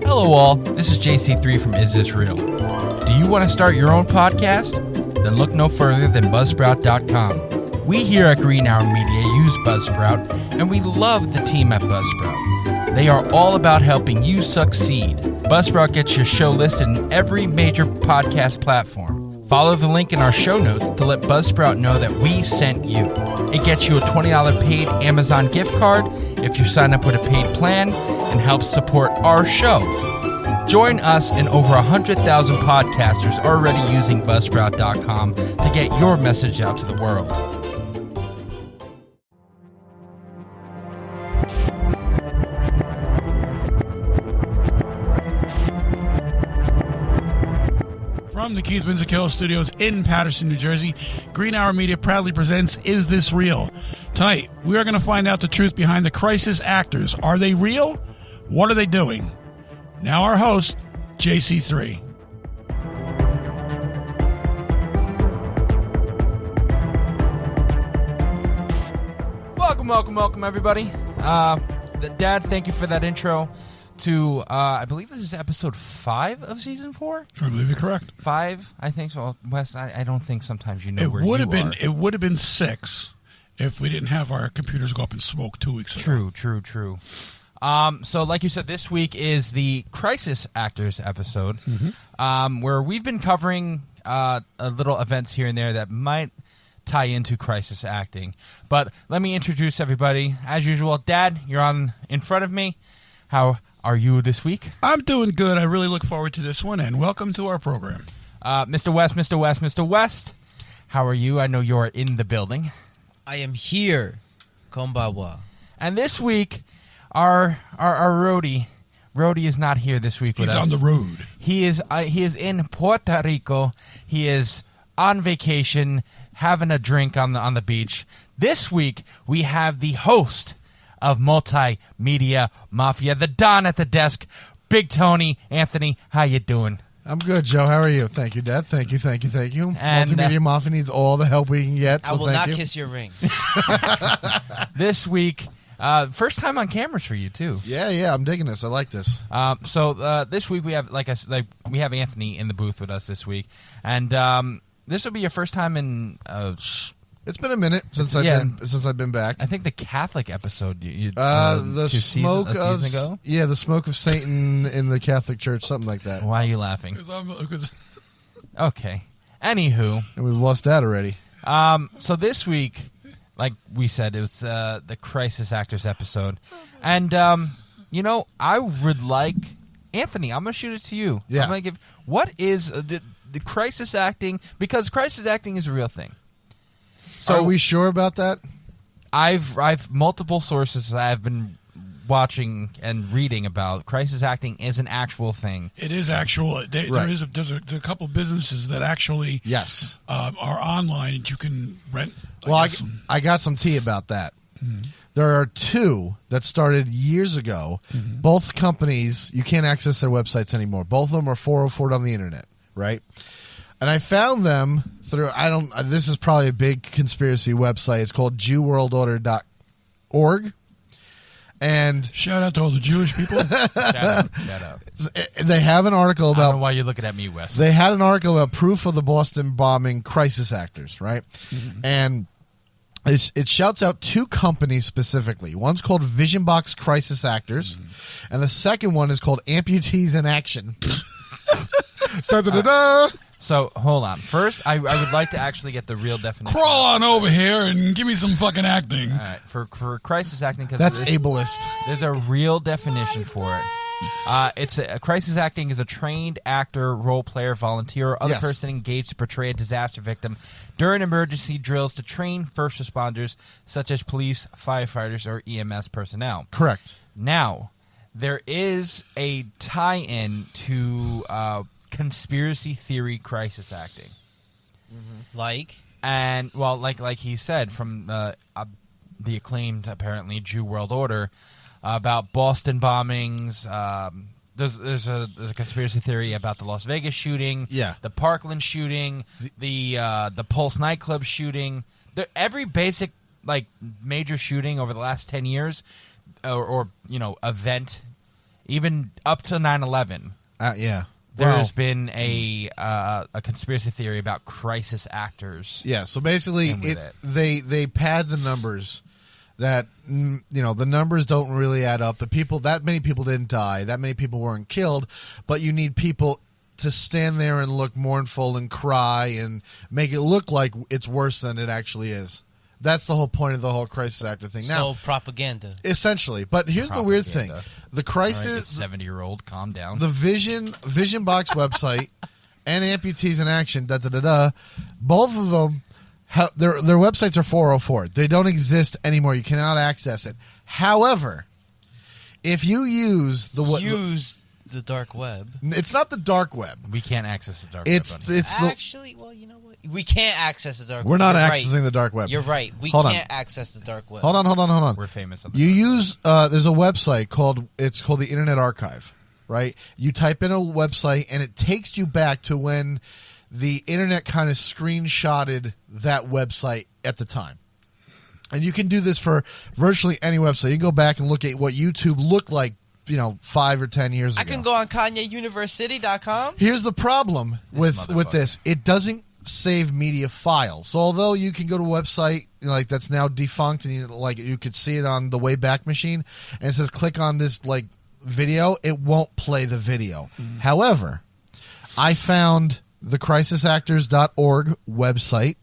Hello all, this is JC3 from Is This Real? Do you want to start your own podcast? Then look no further than Buzzsprout.com. We here at Green Hour Media use Buzzsprout, and we love the team at Buzzsprout. They are all about helping you succeed. Buzzsprout gets your show listed in every major podcast platform. Follow the link in our show notes to let Buzzsprout know that we sent you. It gets you a $20 paid Amazon gift card if you sign up with a paid plan and helps support our show. Join us and over 100,000 podcasters already using Buzzsprout.com to get your message out to the world. From the Keith Winzakillo Studios in Paterson, New Jersey, Green Hour Media proudly presents Is This Real? Tonight, we are going to find out the truth behind the crisis actors. Are they real? What are they doing? Now our host, JC3. Welcome, everybody. Dad, thank you for that intro to, I believe this is episode 5 of season 4? I believe you're correct. 5? I think so. Wes, I don't think sometimes you know where you are. It would have been 6 if we didn't have our computers go up in smoke 2 weeks ago. True. So like you said, this week is the Crisis Actors episode, where we've been covering little events here and there that might tie into crisis acting. But let me introduce everybody. As usual, Dad, you're on in front of me. How are you this week? I'm doing good. I really look forward to this one, and welcome to our program. Mr. West, how are you? I know you're in the building. I am here. Konbawa. And this week, our roadie is not here this week with us. He's on the road. He is in Puerto Rico. He is on vacation, having a drink on the beach. This week, we have the host of MultiMedia Mafia, the Don at the desk, Big Tony. Anthony, how you doing? I'm good, Joe. How are you? Thank you, Dad. Thank you. And, MultiMedia Mafia needs all the help we can get, so I will thank not you. kiss your ring. This week, first time on cameras for you too. Yeah, I'm digging this. I like this. So this week we have, we have Anthony in the booth with us this week, and this will be your first time in. It's been a minute since I've been back. I think the Catholic episode. The smoke the smoke of Satan in the Catholic Church, something like that. Why are you laughing? Okay. Anywho, and we've lost that already. So this week, like we said, it was the Crisis Actors episode, and I would like Anthony. I'm gonna shoot it to you. Yeah. I'm gonna give. What is the crisis acting? Because crisis acting is a real thing. So are we sure about that? I've multiple sources I've been watching and reading about. Crisis acting is an actual thing. It is actual. There's a couple of businesses that actually are online and you can rent. I got some tea about that. Mm-hmm. There are 2 that started years ago. Mm-hmm. Both companies, you can't access their websites anymore. Both of them are 404 on the internet, right? And I found them through, this is probably a big conspiracy website. It's called JewWorldOrder.org. And shout out to all the Jewish people. Shout out. They have an article about. I don't know why you're looking at me, Wes. They had an article about proof of the Boston bombing crisis actors, right? Mm-hmm. And it shouts out 2 companies specifically. One's called Vision Box Crisis Actors, and the second one is called Amputees in Action. Da-da-da-da. So, hold on. First, I would like to actually get the real definition. Crawl on over here and give me some fucking acting. All right. For crisis acting, because that's ableist. There's a real definition for it. Crisis acting is a trained actor, role player, volunteer, or other person engaged to portray a disaster victim during emergency drills to train first responders, such as police, firefighters, or EMS personnel. Correct. Now, there is a tie-in to conspiracy theory crisis acting, like he said from the acclaimed apparently Jew World Order about Boston bombings. There's a conspiracy theory about the Las Vegas shooting, the Parkland shooting, the Pulse nightclub shooting. Every basic major shooting over the last 10 years or event even up to 9/11. Yeah. There's been a conspiracy theory about crisis actors. Yeah, so basically they pad the numbers that the numbers don't really add up. That many people didn't die, that many people weren't killed, but you need people to stand there and look mournful and cry and make it look like it's worse than it actually is. That's the whole point of the whole crisis actor thing. Now, So propaganda. essentially. But here's the weird thing: the crisis, 70-year-old, calm down. the Vision Box website, and Amputees in Action. Both of them, their websites are 404. They don't exist anymore. You cannot access it. However, if you use the dark web. it's not the dark web. We can't access the dark It's web. Actually, well, you know what? We can't access the dark web. We're not You're accessing right. the dark web. You're right. We Hold on. can't access the dark web. Hold on. We're famous on the You dark use there's a website called the Internet Archive, right? You type in a website and it takes you back to when the internet kind of screenshotted that website at the time. And you can do this for virtually any website. You can go back and look at what YouTube looked like, 5 or 10 years ago. I can go on KanyeUniversity.com. Here's the problem with this. It doesn't save media files. So although you can go to a website that's now defunct and you could see it on the Wayback Machine and it says click on this video, it won't play the video. However, I found the crisisactors.org website,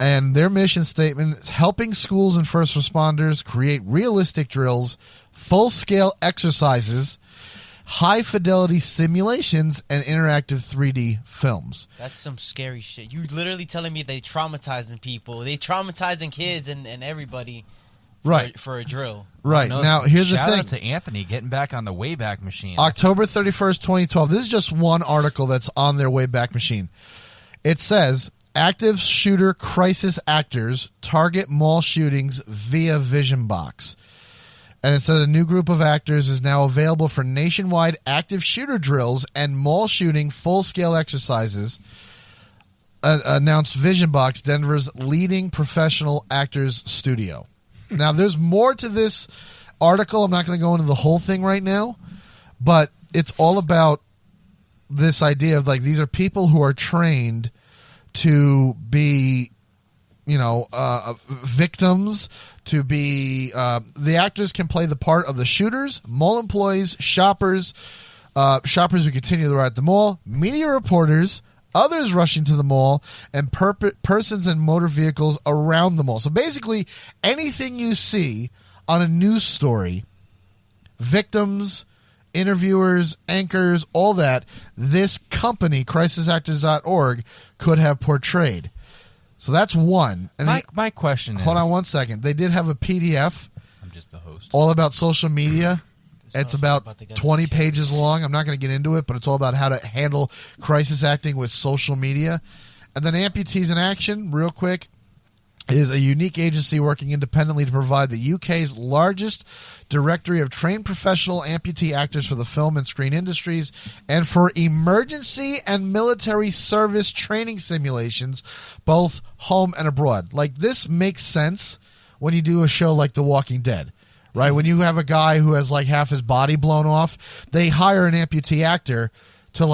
and their mission statement is helping schools and first responders create realistic drills, full-scale exercises, high-fidelity simulations, and interactive 3D films. That's some scary shit. You literally telling me they traumatizing people. They traumatizing kids and everybody for a drill. Right. No, now, here's the shout thing. out to Anthony getting back on the Wayback Machine. October 31st, 2012. This is just one article that's on their Wayback Machine. It says, active shooter crisis actors target mall shootings via Vision Box. And it says a new group of actors is now available for nationwide active shooter drills and mall shooting full-scale exercises, announced Vision Box, Denver's leading professional actors studio. Now, there's more to this article. I'm not going to go into the whole thing right now, but it's all about this idea of these are people who are trained to be, victims, to be the actors can play the part of the shooters, mall employees, shoppers who continue to ride at the mall, media reporters, others rushing to the mall, and persons in motor vehicles around the mall. So basically, anything you see on a news story, victims, interviewers, anchors, all that, this company, crisisactors.org, could have portrayed. So that's one. And my question is... Hold on one second. They did have a PDF. I'm just the host. All about social media. It's about 20 pages long. I'm not going to get into it, but it's all about how to handle crisis acting with social media. And then Amputees in Action, real quick, is a unique agency working independently to provide the UK's largest directory of trained professional amputee actors for the film and screen industries and for emergency and military service training simulations, both home and abroad. This makes sense when you do a show like The Walking Dead. Right, when you have a guy who has half his body blown off, they hire an amputee actor to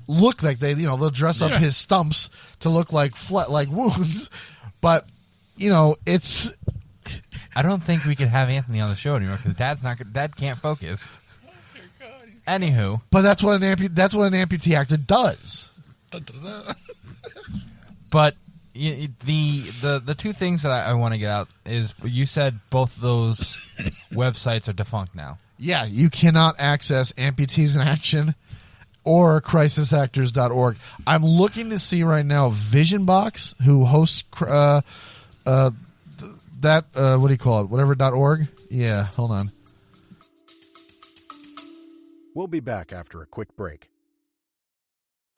look like they'll dress up his stumps to look like wounds, but it's. I don't think we could have Anthony on the show anymore because Dad can't focus. Anywho, but that's what an amputee actor does. But the two things that I want to get out is you said both of those websites are defunct now. Yeah, you cannot access Amputees in Action or crisisactors.org. I'm looking to see right now Vision Box, who hosts what do you call it? Whatever.org? Yeah, hold on. We'll be back after a quick break.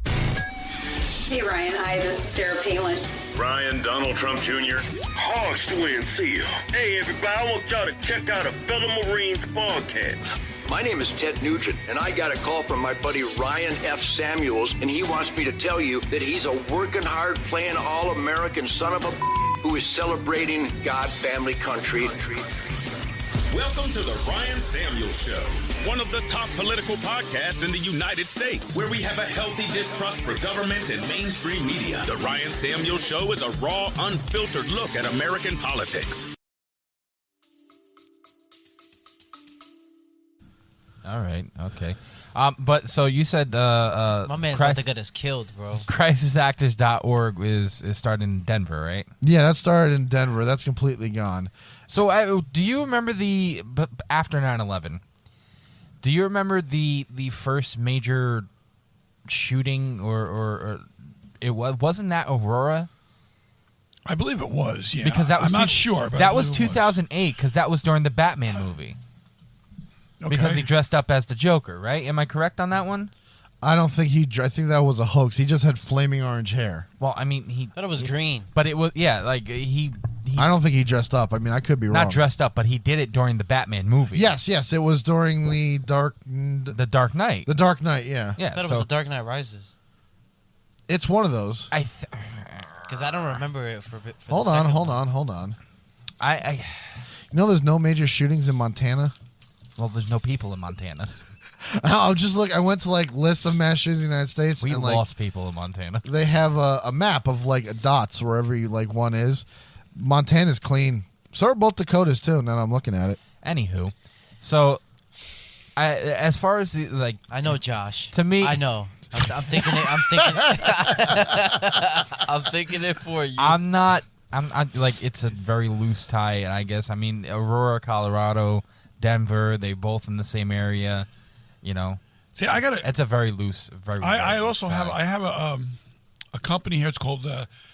Hey, Ryan. Hi, this is Sarah Palin. Ryan, Donald Trump Jr. Harsh to NC. Hey, everybody, I want y'all to check out a fellow Marines podcast. My name is Ted Nugent, and I got a call from my buddy Ryan F. Samuels, and he wants me to tell you that he's a working hard, playing all-American son of a who is celebrating God, family, country. Welcome to the Ryan Samuels Show. one of the top political podcasts in the United States, where we have a healthy distrust for government and mainstream media. The Ryan Samuels Show is a raw, unfiltered look at American politics. All right. Okay. But so you said My man's about to get us killed, bro. crisisactors.org is started in Denver, right? Yeah, that started in Denver. That's completely gone. So do you remember after 9/11? Do you remember the first major shooting or wasn't that Aurora? I believe it was. Yeah, because I'm not sure. But that was 2008 because that was during the Batman movie. Okay. Because he dressed up as the Joker, right? Am I correct on that one? I don't think I think that was a hoax. He just had flaming orange hair. Well, I mean, he thought it was green, but it was he. I don't think he dressed up. I mean, I could be wrong. Not dressed up, but he did it during the Batman movie. Yes, it was during the Dark Knight. The Dark Knight, I yeah. thought it was The Dark Knight Rises. It's one of those. Because I don't remember it for Hold on. I you know, there's no major shootings in Montana. Well, there's no people in Montana. I went to list of mass shootings in the United States. We and lost people in Montana. They have a map of dots wherever one is. Montana's clean. So are both Dakotas too. Now I'm looking at it. Anywho, so as far as I know Josh. To me, I know. I'm thinking it. I'm thinking it for you. I'm it's a very loose tie, and I guess Aurora, Colorado, Denver, they both in the same area, you know. See, I got it. It's a very loose, very. I loose also tie. have a company here. It's called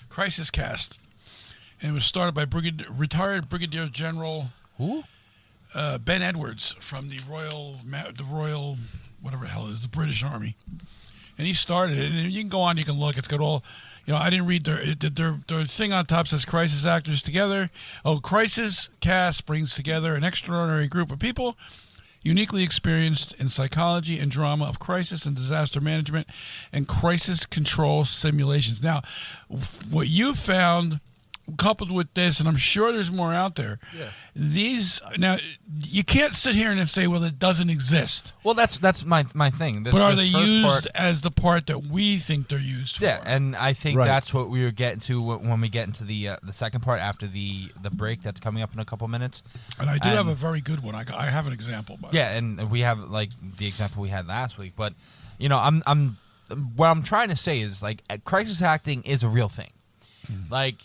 Crisis Cast, and it was started by retired Brigadier General who Ben Edwards from the Royal whatever the hell it is, the British Army, and he started it. And you can go on, you can look. It's got all. I didn't read their thing on top says Crisis Actors Together. Oh, Crisis Cast brings together an extraordinary group of people uniquely experienced in psychology and drama of crisis and disaster management and crisis control simulations. Now, what you found coupled with this, and I'm sure there's more out there, now, you can't sit here and say, well, it doesn't exist. Well, that's my thing. But are they used as the part that we think they're used for? Yeah, and I think that's what we were getting to when we get into the second part after the break that's coming up in a couple minutes. And I do have a very good one. I have an example. And we have the example we had last week. But what I'm trying to say is crisis acting is a real thing.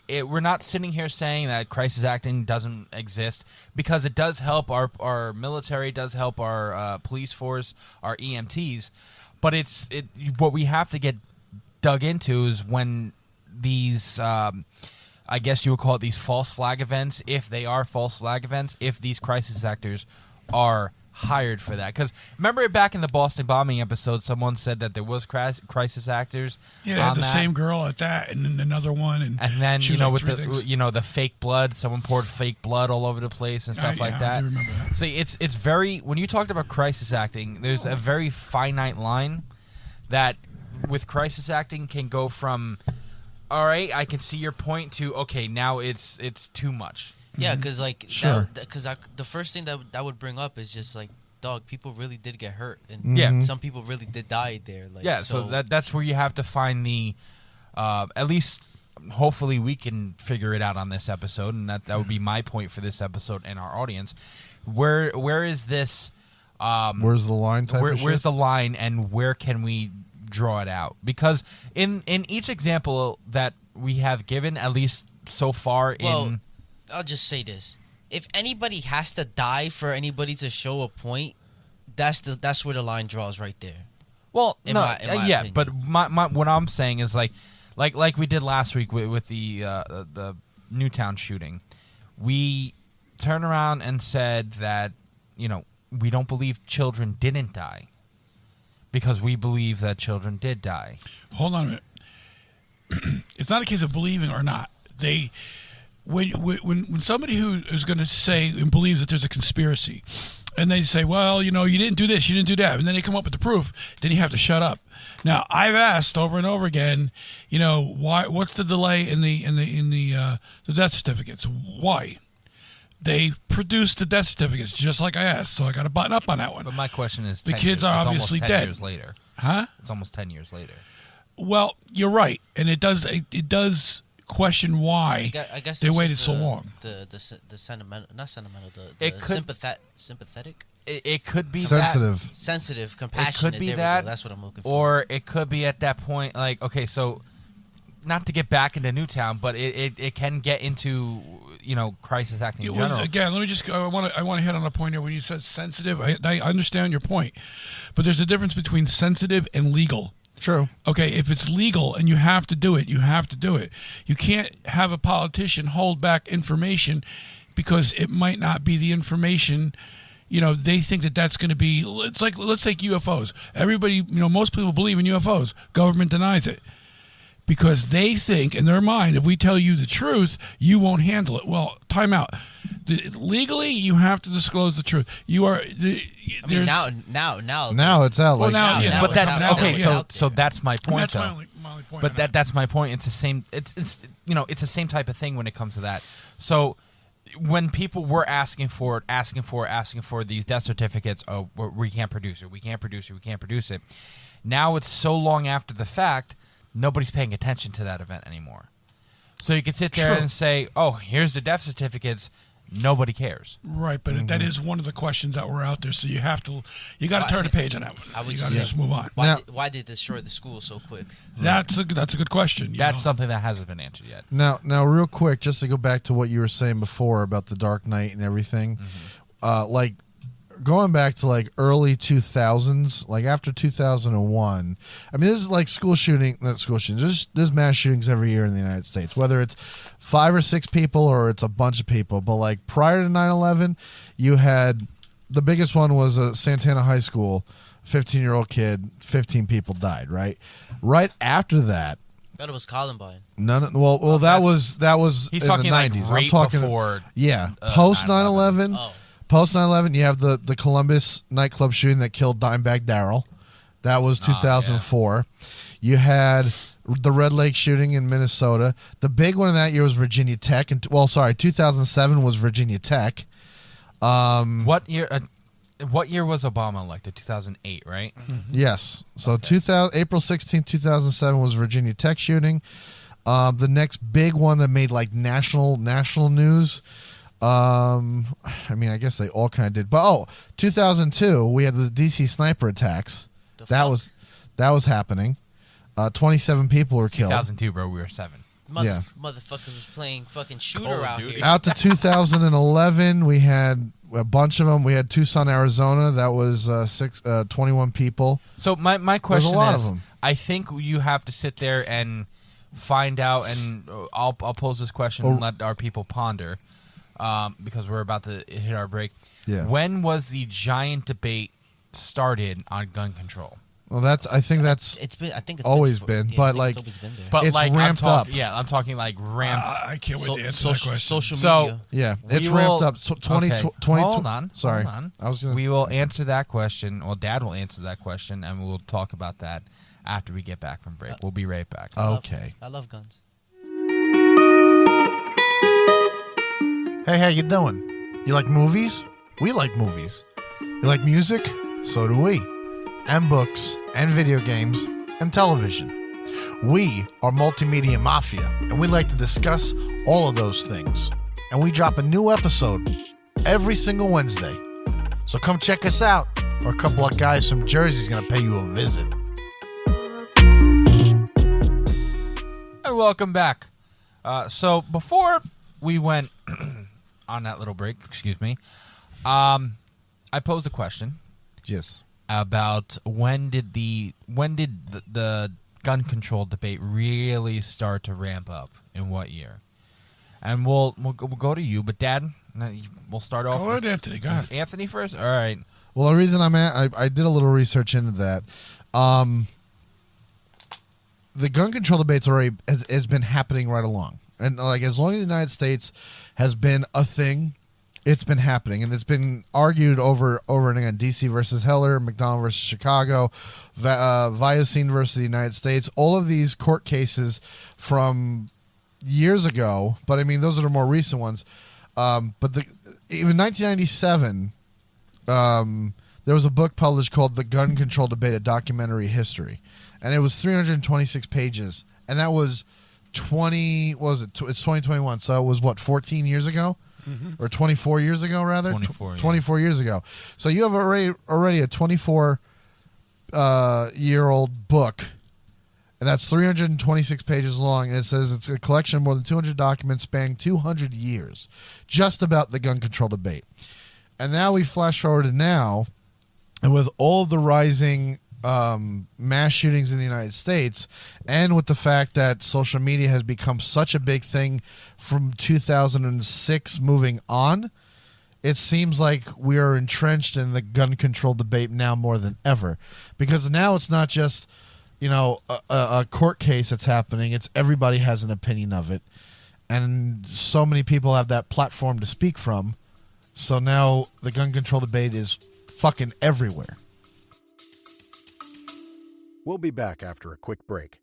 We're not sitting here saying that crisis acting doesn't exist, because it does help our military, it does help our police force, our EMTs. But what we have to get dug into is when these, I guess you would call it these false flag events, if they are false flag events, if these crisis actors are hired for that. Because remember back in the Boston bombing episode, someone said that there was crisis actors. Yeah, they had the same girl at that, and then another one, and then with the fake blood, someone poured fake blood all over the place and stuff like that. I do remember that. See, it's very, when you talked about crisis acting, there's a very finite line that with crisis acting can go from, all right, I can see your point, to okay, now it's too much. Yeah, because Sure. the first thing that would bring up is just dog, people really did get hurt, and some people really did die there. So that's where you have to find the, at least hopefully we can figure it out on this episode, and that would be my point for this episode and our audience. Where is this? Where's the line? Where's the line, and where can we draw it out? Because in each example that we have given, at least so far, I'll just say this: if anybody has to die for anybody to show a point, that's where the line draws right there. Well, in my opinion. But my what I'm saying is like we did last week with the Newtown shooting. We turned around and said that we don't believe children didn't die, because we believe that children did die. Hold on a minute. It's not a case of believing or not. When somebody who is going to say and believes that there's a conspiracy, and they say, well, you didn't do this, you didn't do that, and then they come up with the proof, then you have to shut up. Now, I've asked over and over again, why? What's the delay in the death certificates? Why? They produced the death certificates just like I asked, so I got to button up on that one. But my question is, the kids are obviously almost 10 dead. Years later, huh? It's almost 10 years later. Well, you're right, and it does question why I guess they waited so long. The sentimental, not sentimental. Sympathetic. It could be sensitive, sensitive, compassionate. It could be there that. That's what I'm looking for. Or it could be at that point, like, okay, so not to get back into Newtown, but it can get into crisis acting in general. Again, let me just. I want to hit on a point here. When you said sensitive, I understand your point, but there's a difference between sensitive and legal. True. Okay, if it's legal and you have to do it, you have to do it. You can't have a politician hold back information because it might not be the information. They think that that's going to be. It's like, let's take UFOs. Everybody, most people believe in UFOs. Government denies it because they think in their mind, if we tell you the truth, you won't handle it. Well, time out. Legally, you have to disclose the truth. You are. Now it's out. Well, now, yeah. But that okay. Yeah. So that's my point. That's my only point. But that's my point. It's the same. It's the same type of thing when it comes to that. So when people were asking for these death certificates, we can't produce it. Now it's so long after the fact, nobody's paying attention to that event anymore. So you could sit there and say, "Oh, here's the death certificates." Nobody cares. Right, but that is one of the questions that were out there. So you got to turn the page on that one. You got to just move on. Why did they destroy the school so quick? That's a good question. That's something that hasn't been answered yet. Now, real quick, just to go back to what you were saying before about the Dark Knight and everything, like going back to like early 2000s, like after 2001. I mean, there's like not school shootings. There's mass shootings every year in the United States, whether it's 5 or 6 people or it's a bunch of people. But like prior to 9/11, you had the biggest one was Santana High School, 15-year-old kid, 15 people died. Right after that. I thought it was Columbine. Well, that was he's in talking the 90s. Like right I'm talking before. Post 9/11. Oh. Post 9/11, you have the Columbus nightclub shooting that killed Dimebag Darrell. That was 2004. You had the Red Lake shooting in Minnesota. The big one in that year was Virginia Tech. 2007 was Virginia Tech. What year? What year was Obama elected? 2008, right? Mm-hmm. Yes. So April 16, 2007 was Virginia Tech shooting. The next big one that made like national news. I mean, I guess they all kind of did. But 2002, we had the DC sniper attacks. That was happening. 27 people were killed. 2002, bro. We were 7. Motherfuckers was playing fucking shooter out here. Out to 2011, we had a bunch of them. We had Tucson, Arizona. That was 21 people. So my question There's a lot is, of them. I think you have to sit there and find out, and I'll pose this question and let our people ponder. Because we're about to hit our break. Yeah. When was the giant debate started on gun control? Well, I think it's always been, but like it's always been there. But it's like ramped up. Yeah, I'm talking like ramped. I can't wait to answer that question. Social So media. Yeah, it's ramped up. 20. Hold on. Sorry, Hold on. I was gonna. We will answer that question. Well, Dad will answer that question, and we'll talk about that after we get back from break. We'll be right back. Okay. I love guns. Hey, how you doing? You like movies? We like movies. You like music? So do we. And books, and video games, and television. We are MultiMedia Mafia, and we like to discuss all of those things. And we drop a new episode every single Wednesday. So come check us out, or a couple of guys from Jersey is going to pay you a visit. And welcome back. So before we went on that little break, I posed a question. Yes. About when did the gun control debate really start to ramp up, in what year? And we'll go to you, but Dad, we'll start off. Go ahead, Anthony. Go ahead. Anthony first. All right. Well, the reason I did a little research into that. The gun control debates has been happening right along, and like as long as the United States has been a thing, it's been happening, and it's been argued over and again. DC versus Heller, McDonald versus Chicago, Viocene versus the United States. All of these court cases from years ago, but I mean those are the more recent ones. But even 1997, there was a book published called "The Gun Control Debate: A Documentary History," and it was 326 pages, and that was 20. What was it? It's 2021, so it was what 14 years ago, or 24 years ago, rather. 24. 24 years ago. So you have already a 24 year old book. And that's 326 pages long, and it says it's a collection of more than 200 documents spanning 200 years, just about the gun control debate. And now we flash forward to now, and with all of the rising mass shootings in the United States, and with the fact that social media has become such a big thing from 2006 moving on, it seems like we are entrenched in the gun control debate now more than ever. Because now it's not just a court case that's happening. It's everybody has an opinion of it. And so many people have that platform to speak from. So now the gun control debate is fucking everywhere. We'll be back after a quick break.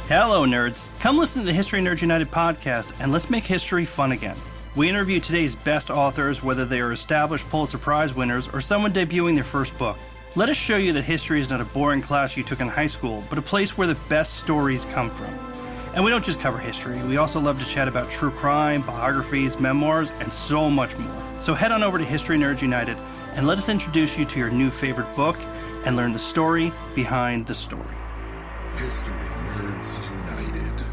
Hello, nerds. Come listen to the History Nerds United podcast, and let's make history fun again. We interview today's best authors, whether they are established Pulitzer Prize winners or someone debuting their first book. Let us show you that history is not a boring class you took in high school, but a place where the best stories come from. And we don't just cover history, we also love to chat about true crime, biographies, memoirs, and so much more. So head on over to History Nerds United and let us introduce you to your new favorite book and learn the story behind the story. History Nerds United.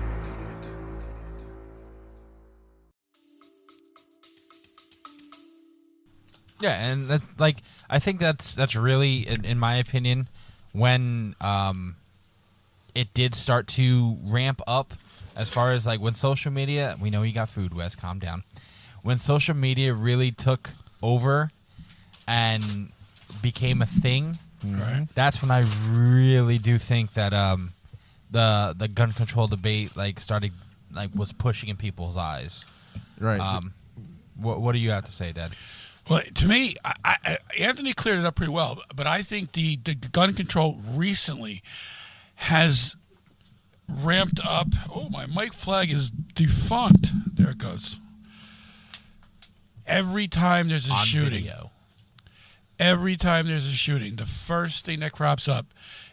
Yeah, and that, I think that's really, in my opinion, when it did start to ramp up as far as when social media. We know you got food, Wes. Calm down. When social media really took over and became a thing, that's when I really do think that the gun control debate started was pushing in people's eyes. Right. What do you have to say, Dad? Well, to me, Anthony cleared it up pretty well, but I think the gun control recently has ramped up. Oh, my mic flag is defunct. There it goes. Every time there's a shooting, the first thing that crops up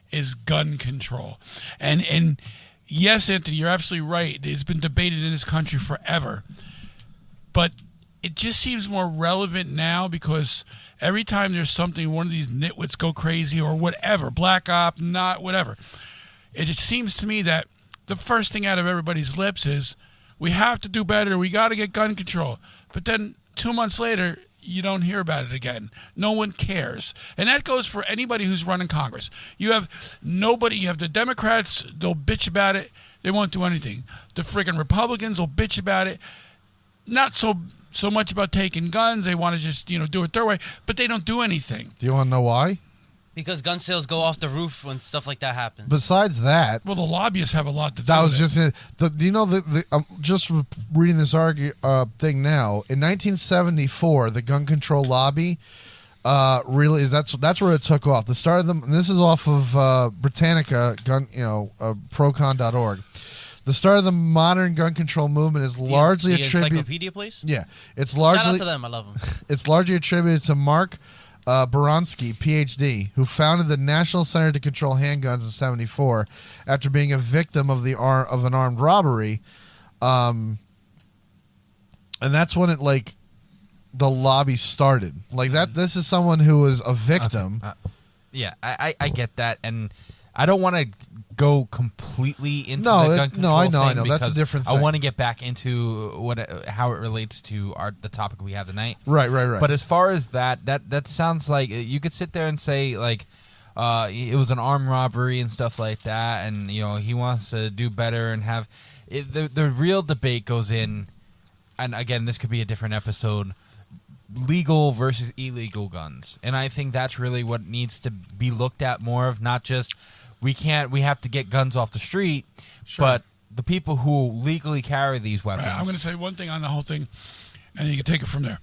is gun control. And yes, Anthony, you're absolutely right. It's been debated in this country forever. But it just seems more relevant now because every time there's something, one of these nitwits go crazy or whatever, black op, not whatever, it just seems to me that the first thing out of everybody's lips is, we have to do better, we got to get gun control. But then 2 months later, you don't hear about it again. No one cares. And that goes for anybody who's running Congress. You have the Democrats, they'll bitch about it, they won't do anything. The friggin' Republicans will bitch about it, not so much about taking guns. They want to just, do it their way, but they don't do anything. Do you want to know why? Because gun sales go off the roof when stuff like that happens. Besides that, well, the lobbyists have a lot to do. That was with just do you know I'm just reading this thing now. In 1974, the gun control lobby really is that's where it took off. The start of them. And this is off of Britannica gun, procon.org. The start of the modern gun control movement is largely attributed. Encyclopedia place? Yeah, it's largely. Shout out to them. I love them. It's largely attributed to Mark Boronsky, PhD, who founded the National Center to Control Handguns in '74 after being a victim of an armed robbery, and that's when it the lobby started. This is someone who was a victim. Okay. Yeah, I get that, and I don't want to go completely into the gun control I know. thing That's a different thing. I want to get back into how it relates to the topic we have tonight. Right. But as far as that sounds like you could sit there and say it was an armed robbery and stuff like that, and he wants to do better and have the real debate goes in, and again, this could be a different episode. Legal versus illegal guns, and I think that's really what needs to be looked at more of. Not just we have to get guns off the street, but the people who legally carry these weapons. I'm going to say one thing on the whole thing, and you can take it from there.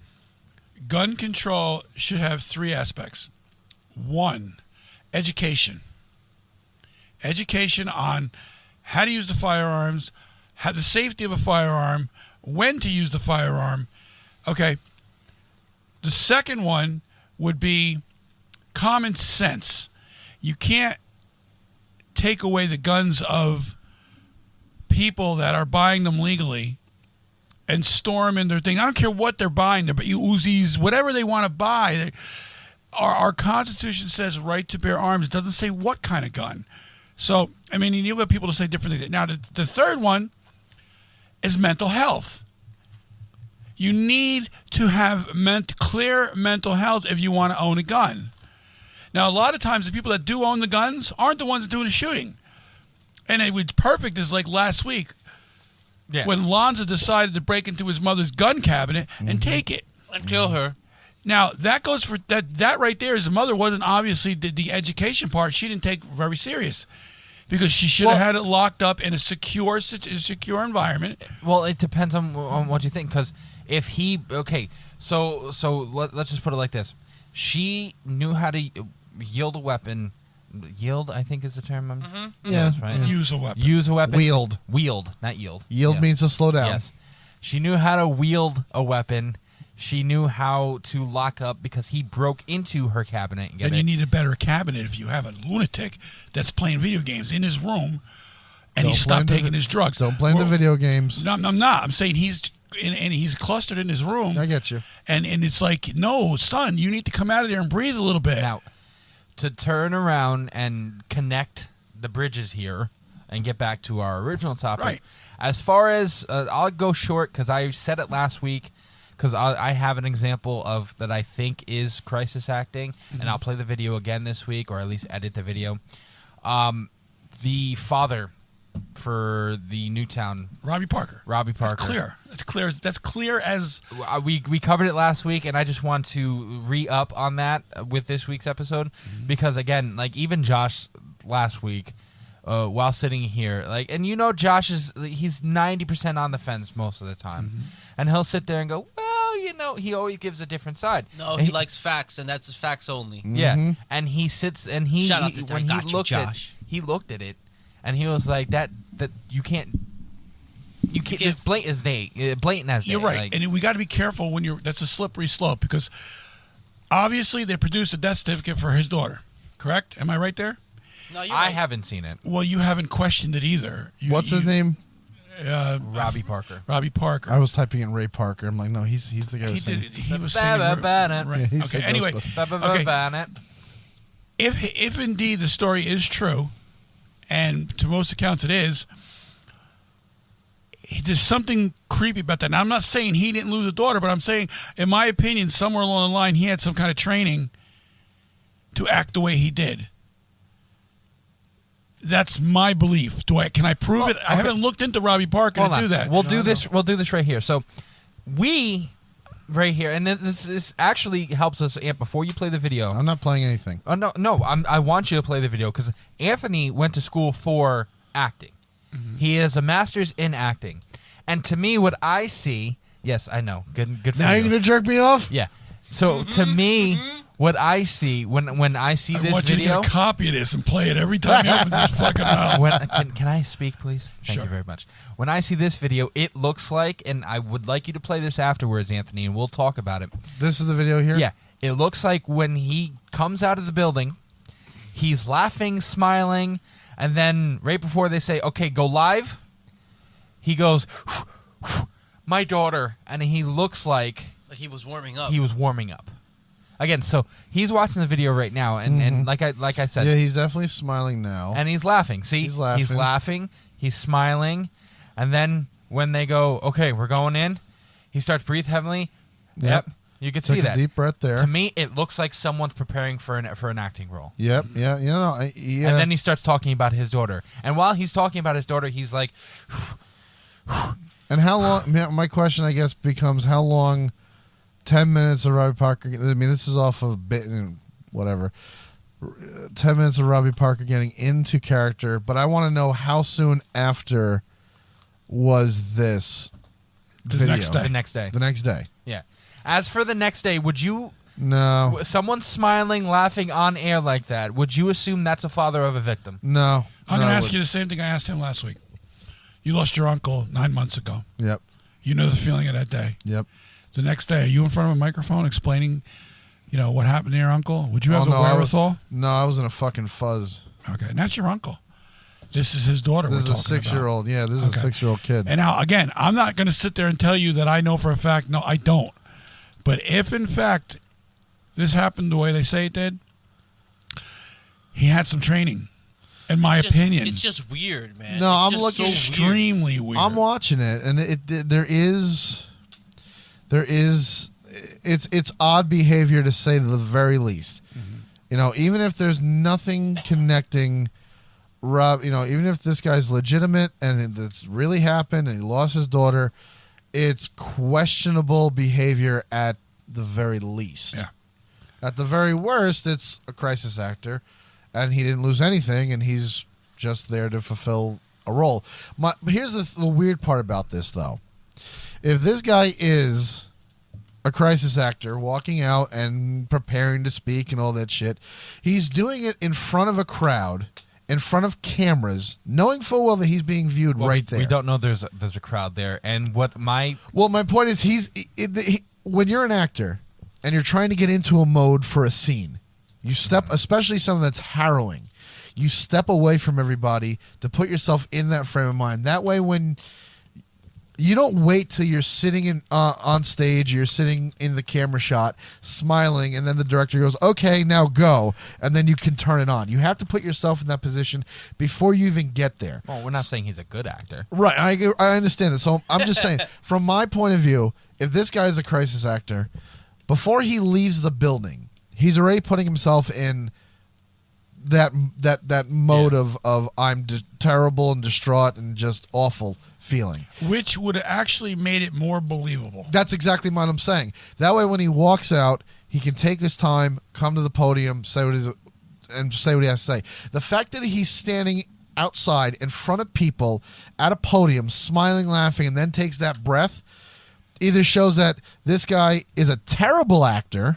Gun control should have three aspects. One, education. Education on how to use the firearms, have the safety of a firearm, when to use the firearm. Okay. The second one would be common sense. You can't take away the guns of people that are buying them legally and store them in their thing. I don't care what they're buying, they're Uzis, whatever they want to buy. Our Constitution says right to bear arms. It doesn't say what kind of gun. So, I mean, you get people to say different things. Now, the third one is mental health. You need to have clear mental health if you want to own a gun. Now, a lot of times the people that do own the guns aren't the ones that do the shooting. And it was perfect is like last week when Lonza decided to break into his mother's gun cabinet and take it. And kill her. Now, that goes for that right there. His mother wasn't obviously the education part. She didn't take very serious because she should have had it locked up in a secure environment. Well, it depends on what you think. Because if he so let's just put it like this: she knew how to yield a weapon. Yield, I think, is the term. Yeah, that's right. Use a weapon. Use a weapon. Wield, not yield. Yield means to slow down. Yes, she knew how to wield a weapon. She knew how to lock up because he broke into her cabinet. And you need a better cabinet if you have a lunatic that's playing video games in his room and he stopped taking his drugs. Don't blame the video games. No, I'm not. I'm saying he's clustered in his room. I get you. And it's like, no, son, you need to come out of there and breathe a little bit. Now, to turn around and connect the bridges here and get back to our original topic. Right. As far as I'll go short because I said it last week. Because I have an example of that I think is crisis acting, and I'll play the video again this week, or at least edit the video. The father for the Newtown, Robbie Parker. That's clear. That's clear as we covered it last week, and I just want to re-up on that with this week's episode because again, like even Josh last week. While sitting here, and Josh he's 90% on the fence most of the time, and he'll sit there and go, well, he always gives a different side. No, he likes facts, and that's facts only. Yeah, and he sits and he shout out to when he looked Josh. He looked at it, and he was like, that you can't. It's blatant as day. Blatant as day. You're right, and we got to be careful when that's a slippery slope because obviously they produced a death certificate for his daughter. Correct? Am I right there? No, you're I right. haven't seen it. Well, you haven't questioned it either. What's his name? Robbie Parker. Robbie Parker. I was typing in Ray Parker. I'm like, no, he's the guy. He was singing. Right. Okay. Anyway, if indeed the story is true, and to most accounts it is, there's something creepy about that. Now, I'm not saying he didn't lose a daughter, but I'm saying, in my opinion, somewhere along the line, he had some kind of training to act the way he did. That's my belief. Can I prove it? I haven't looked into Robbie Parker to do that. We'll do this right here. So we right here, and this actually helps us. Before you play the video, I'm not playing anything. Oh no! I want you to play the video because Anthony went to school for acting. He has a master's in acting, and to me, what I see, yes, I know, good for now you. You're gonna jerk me off? Yeah. So to me. What I see when I see this video, I want you to get a copy of this and play it every time he opens his fucking mouth. Can I speak, please? Thank you very much. When I see this video, it looks like, and I would like you to play this afterwards, Anthony, and we'll talk about it. This is the video here? Yeah. It looks like when he comes out of the building, he's laughing, smiling, and then right before they say, okay, go live, he goes, my daughter, and he looks like he was warming up. He was warming up. Again, so he's watching the video right now, and like I said, yeah, he's definitely smiling now, and he's laughing. See, he's laughing, he's smiling, and then when they go, okay, we're going in, he starts to breathe heavily. Yep, you can see that deep breath there. To me, it looks like someone's preparing for an acting role. Yep, yeah. And then he starts talking about his daughter, and while he's talking about his daughter, he's like, and how long? My question, I guess, becomes how long. 10 minutes of Robbie Parker. I mean, this is off of whatever. 10 minutes of Robbie Parker getting into character, but I want to know how soon after was this video? The next day. The next day. Yeah. As for the next day, would you... No. Someone smiling, laughing on air like that, would you assume that's a father of a victim? No. I'm going to ask you the same thing I asked him last week. You lost your uncle 9 months ago. Yep. You know the feeling of that day. Yep. The next day, are you in front of a microphone explaining, what happened to your uncle? Would you have the wherewithal? I was in a fucking fuzz. Okay, and that's your uncle. This is his daughter. This is a 6-year-old. Yeah, this is a 6-year-old kid. And now, again, I'm not going to sit there and tell you that I know for a fact. No, I don't. But if, in fact, this happened the way they say it did, he had some training, in my opinion. It's just weird, man. No, I'm looking so extremely weird. I'm watching it, and there is it's odd behavior to say the very least. Mm-hmm. Even if there's nothing connecting Rob, even if this guy's legitimate and it's really happened and he lost his daughter, it's questionable behavior at the very least. Yeah. At the very worst, it's a crisis actor, and he didn't lose anything, and he's just there to fulfill a role. Here's the weird part about this, though. If this guy is a crisis actor walking out and preparing to speak and all that shit, he's doing it in front of a crowd, in front of cameras, knowing full well that he's being viewed right there. We don't know there's a crowd there. And my point is, when you're an actor and you're trying to get into a mode for a scene, you step, especially something that's harrowing, you step away from everybody to put yourself in that frame of mind. That way, when you don't wait till you're sitting on stage, you're sitting in the camera shot, smiling, and then the director goes, okay, now go, and then you can turn it on. You have to put yourself in that position before you even get there. Well, we're not saying he's a good actor. Right, I understand it. So I'm just saying, from my point of view, if this guy is a crisis actor, before he leaves the building, he's already putting himself in that mode of I'm terrible and distraught and just awful feeling, which would have actually made it more believable. That's exactly what I'm saying. That way, when he walks out, he can take his time, come to the podium, say what he has to say. The fact that he's standing outside in front of people at a podium, smiling, laughing, and then takes that breath, either shows that this guy is a terrible actor,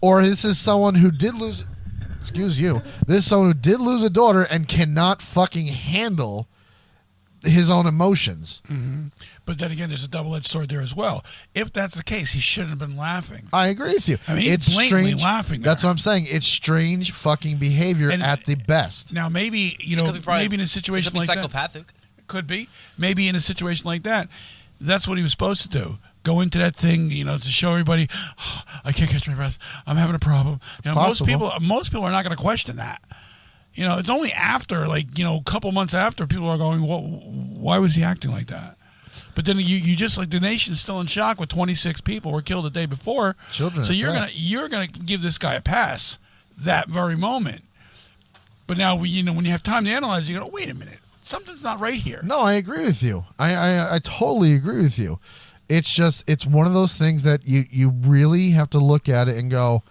or this is someone who did lose. Excuse you. This is someone who did lose a daughter and cannot fucking handle his own emotions. Mm-hmm. But then again, there's a double-edged sword there as well. If that's the case, he shouldn't have been laughing. I agree with you. I mean, it's blatantly laughing there. That's what I'm saying. It's strange fucking behavior at the best. Now, maybe, maybe in a situation like psychopathic. That. Could be. Maybe in a situation like that, that's what he was supposed to do. Go into that thing, to show everybody, oh, I can't catch my breath. I'm having a problem. Most people are not going to question that. It's only after, a couple months after, people are going, well, why was he acting like that? But then you just the nation's still in shock with 26 people were killed the day before. Children. So you're gonna give this guy a pass that very moment. But now when you have time to analyze, you go, wait a minute, something's not right here. No, I agree with you. I totally agree with you. It's just, it's one of those things that you really have to look at it and go,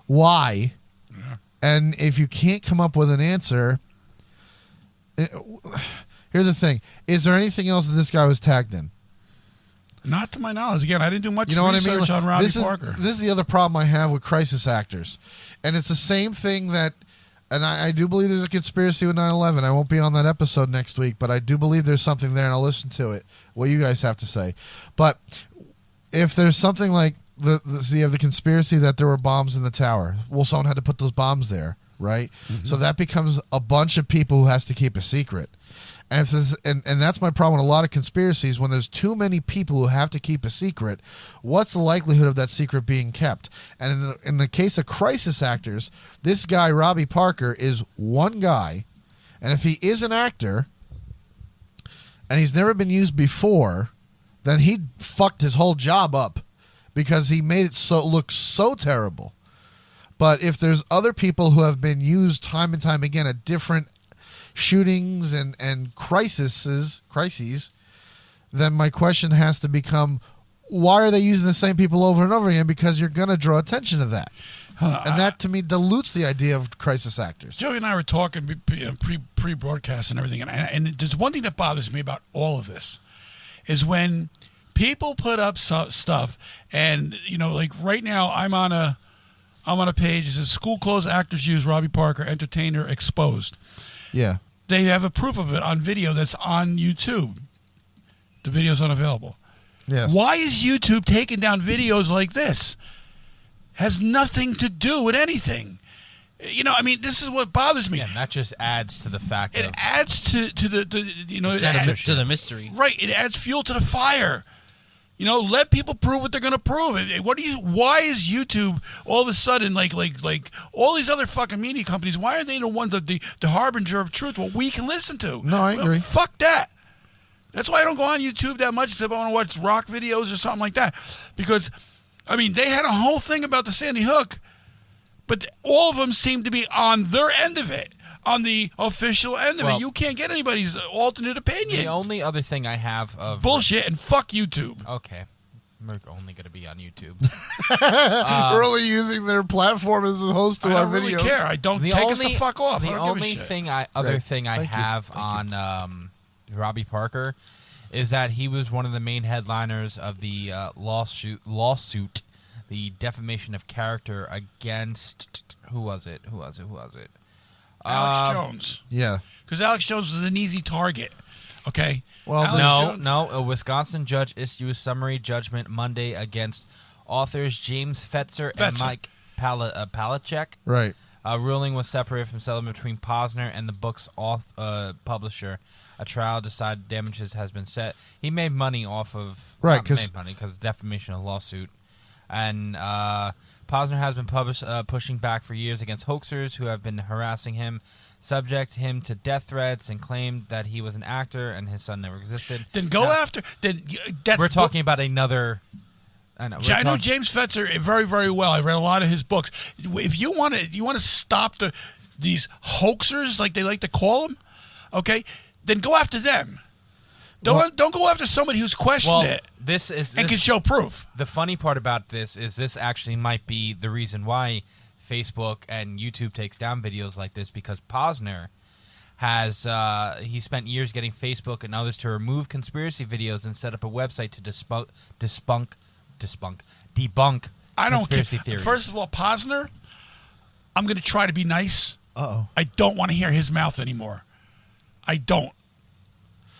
why? Yeah. And if you can't come up with an answer, here's the thing. Is there anything else that this guy was tagged in? Not to my knowledge. Again, I didn't do much research on Robbie Parker. This is the other problem I have with crisis actors. And it's the same thing that, and I do believe there's a conspiracy with 9/11. I won't be on that episode next week, but I do believe there's something there, and I'll listen to it, what you guys have to say. But if there's something like you have the conspiracy that there were bombs in the tower, well, someone had to put those bombs there, right? Mm-hmm. So that becomes a bunch of people who has to keep a secret. And that's my problem with a lot of conspiracies. When there's too many people who have to keep a secret, what's the likelihood of that secret being kept? And in the case of crisis actors, this guy, Robbie Parker, is one guy. And if he is an actor and he's never been used before, then he fucked his whole job up because he made it look so terrible. But if there's other people who have been used time and time again at different shootings and crises, then my question has to become, why are they using the same people over and over again? Because you're going to draw attention to that. And that, to me, dilutes the idea of crisis actors. Joey and I were talking pre-broadcast and everything, and there's one thing that bothers me about all of this, is when people put up stuff, and, right now I'm on a page that says, school clothes actors use Robbie Parker, entertainer exposed. Yeah. they have a proof of it on video that's on YouTube. The video's unavailable. Yes. Why is YouTube taking down videos like this? Has nothing to do with anything. You know, I mean, this is what bothers me. Yeah, and that just adds to the fact it adds to the mystery. Right. It adds fuel to the fire. You know, let people prove what they're going to prove. Why is YouTube all of a sudden like all these other fucking media companies? Why are they the ones the harbinger of truth? What we can listen to? No, I agree. Fuck that. That's why I don't go on YouTube that much except I want to watch rock videos or something like that. Because, I mean, they had a whole thing about the Sandy Hook, but all of them seem to be on their end of it, on the official end of it. You can't get anybody's alternate opinion. The only other thing I have of... Bullshit, and fuck YouTube. Okay. We're only going to be on YouTube. We're only using their platform as a host to our videos. I don't really care. I don't take us the fuck off. The only thing I have on Robbie Parker is that he was one of the main headliners of the lawsuit, the defamation of character against who was it? Alex Jones. Yeah, because Alex Jones was an easy target. Okay. Well, no. A Wisconsin judge issued a summary judgment Monday against authors James Fetzer and Mike Palachek. Right. A ruling was separated from settlement between Posner and the book's publisher. A trial decided damages has been set. He made money off of because defamation of lawsuit, and Posner has been pushing back for years against hoaxers who have been harassing him, subject him to death threats, and claimed that he was an actor and his son never existed. Then go after. We're talking about another. I know James Fetzer very, very well. I read a lot of his books. If you want to stop these hoaxers, like they like to call them, okay, then go after them. Don't go after somebody who's questioned it. And can show proof. The funny part about this is this actually might be the reason why Facebook and YouTube takes down videos like this, because Posner has he spent years getting Facebook and others to remove conspiracy videos and set up a website to debunk conspiracy theories. First of all, Posner, I'm going to try to be nice. Uh-oh. I don't want to hear his mouth anymore. I don't.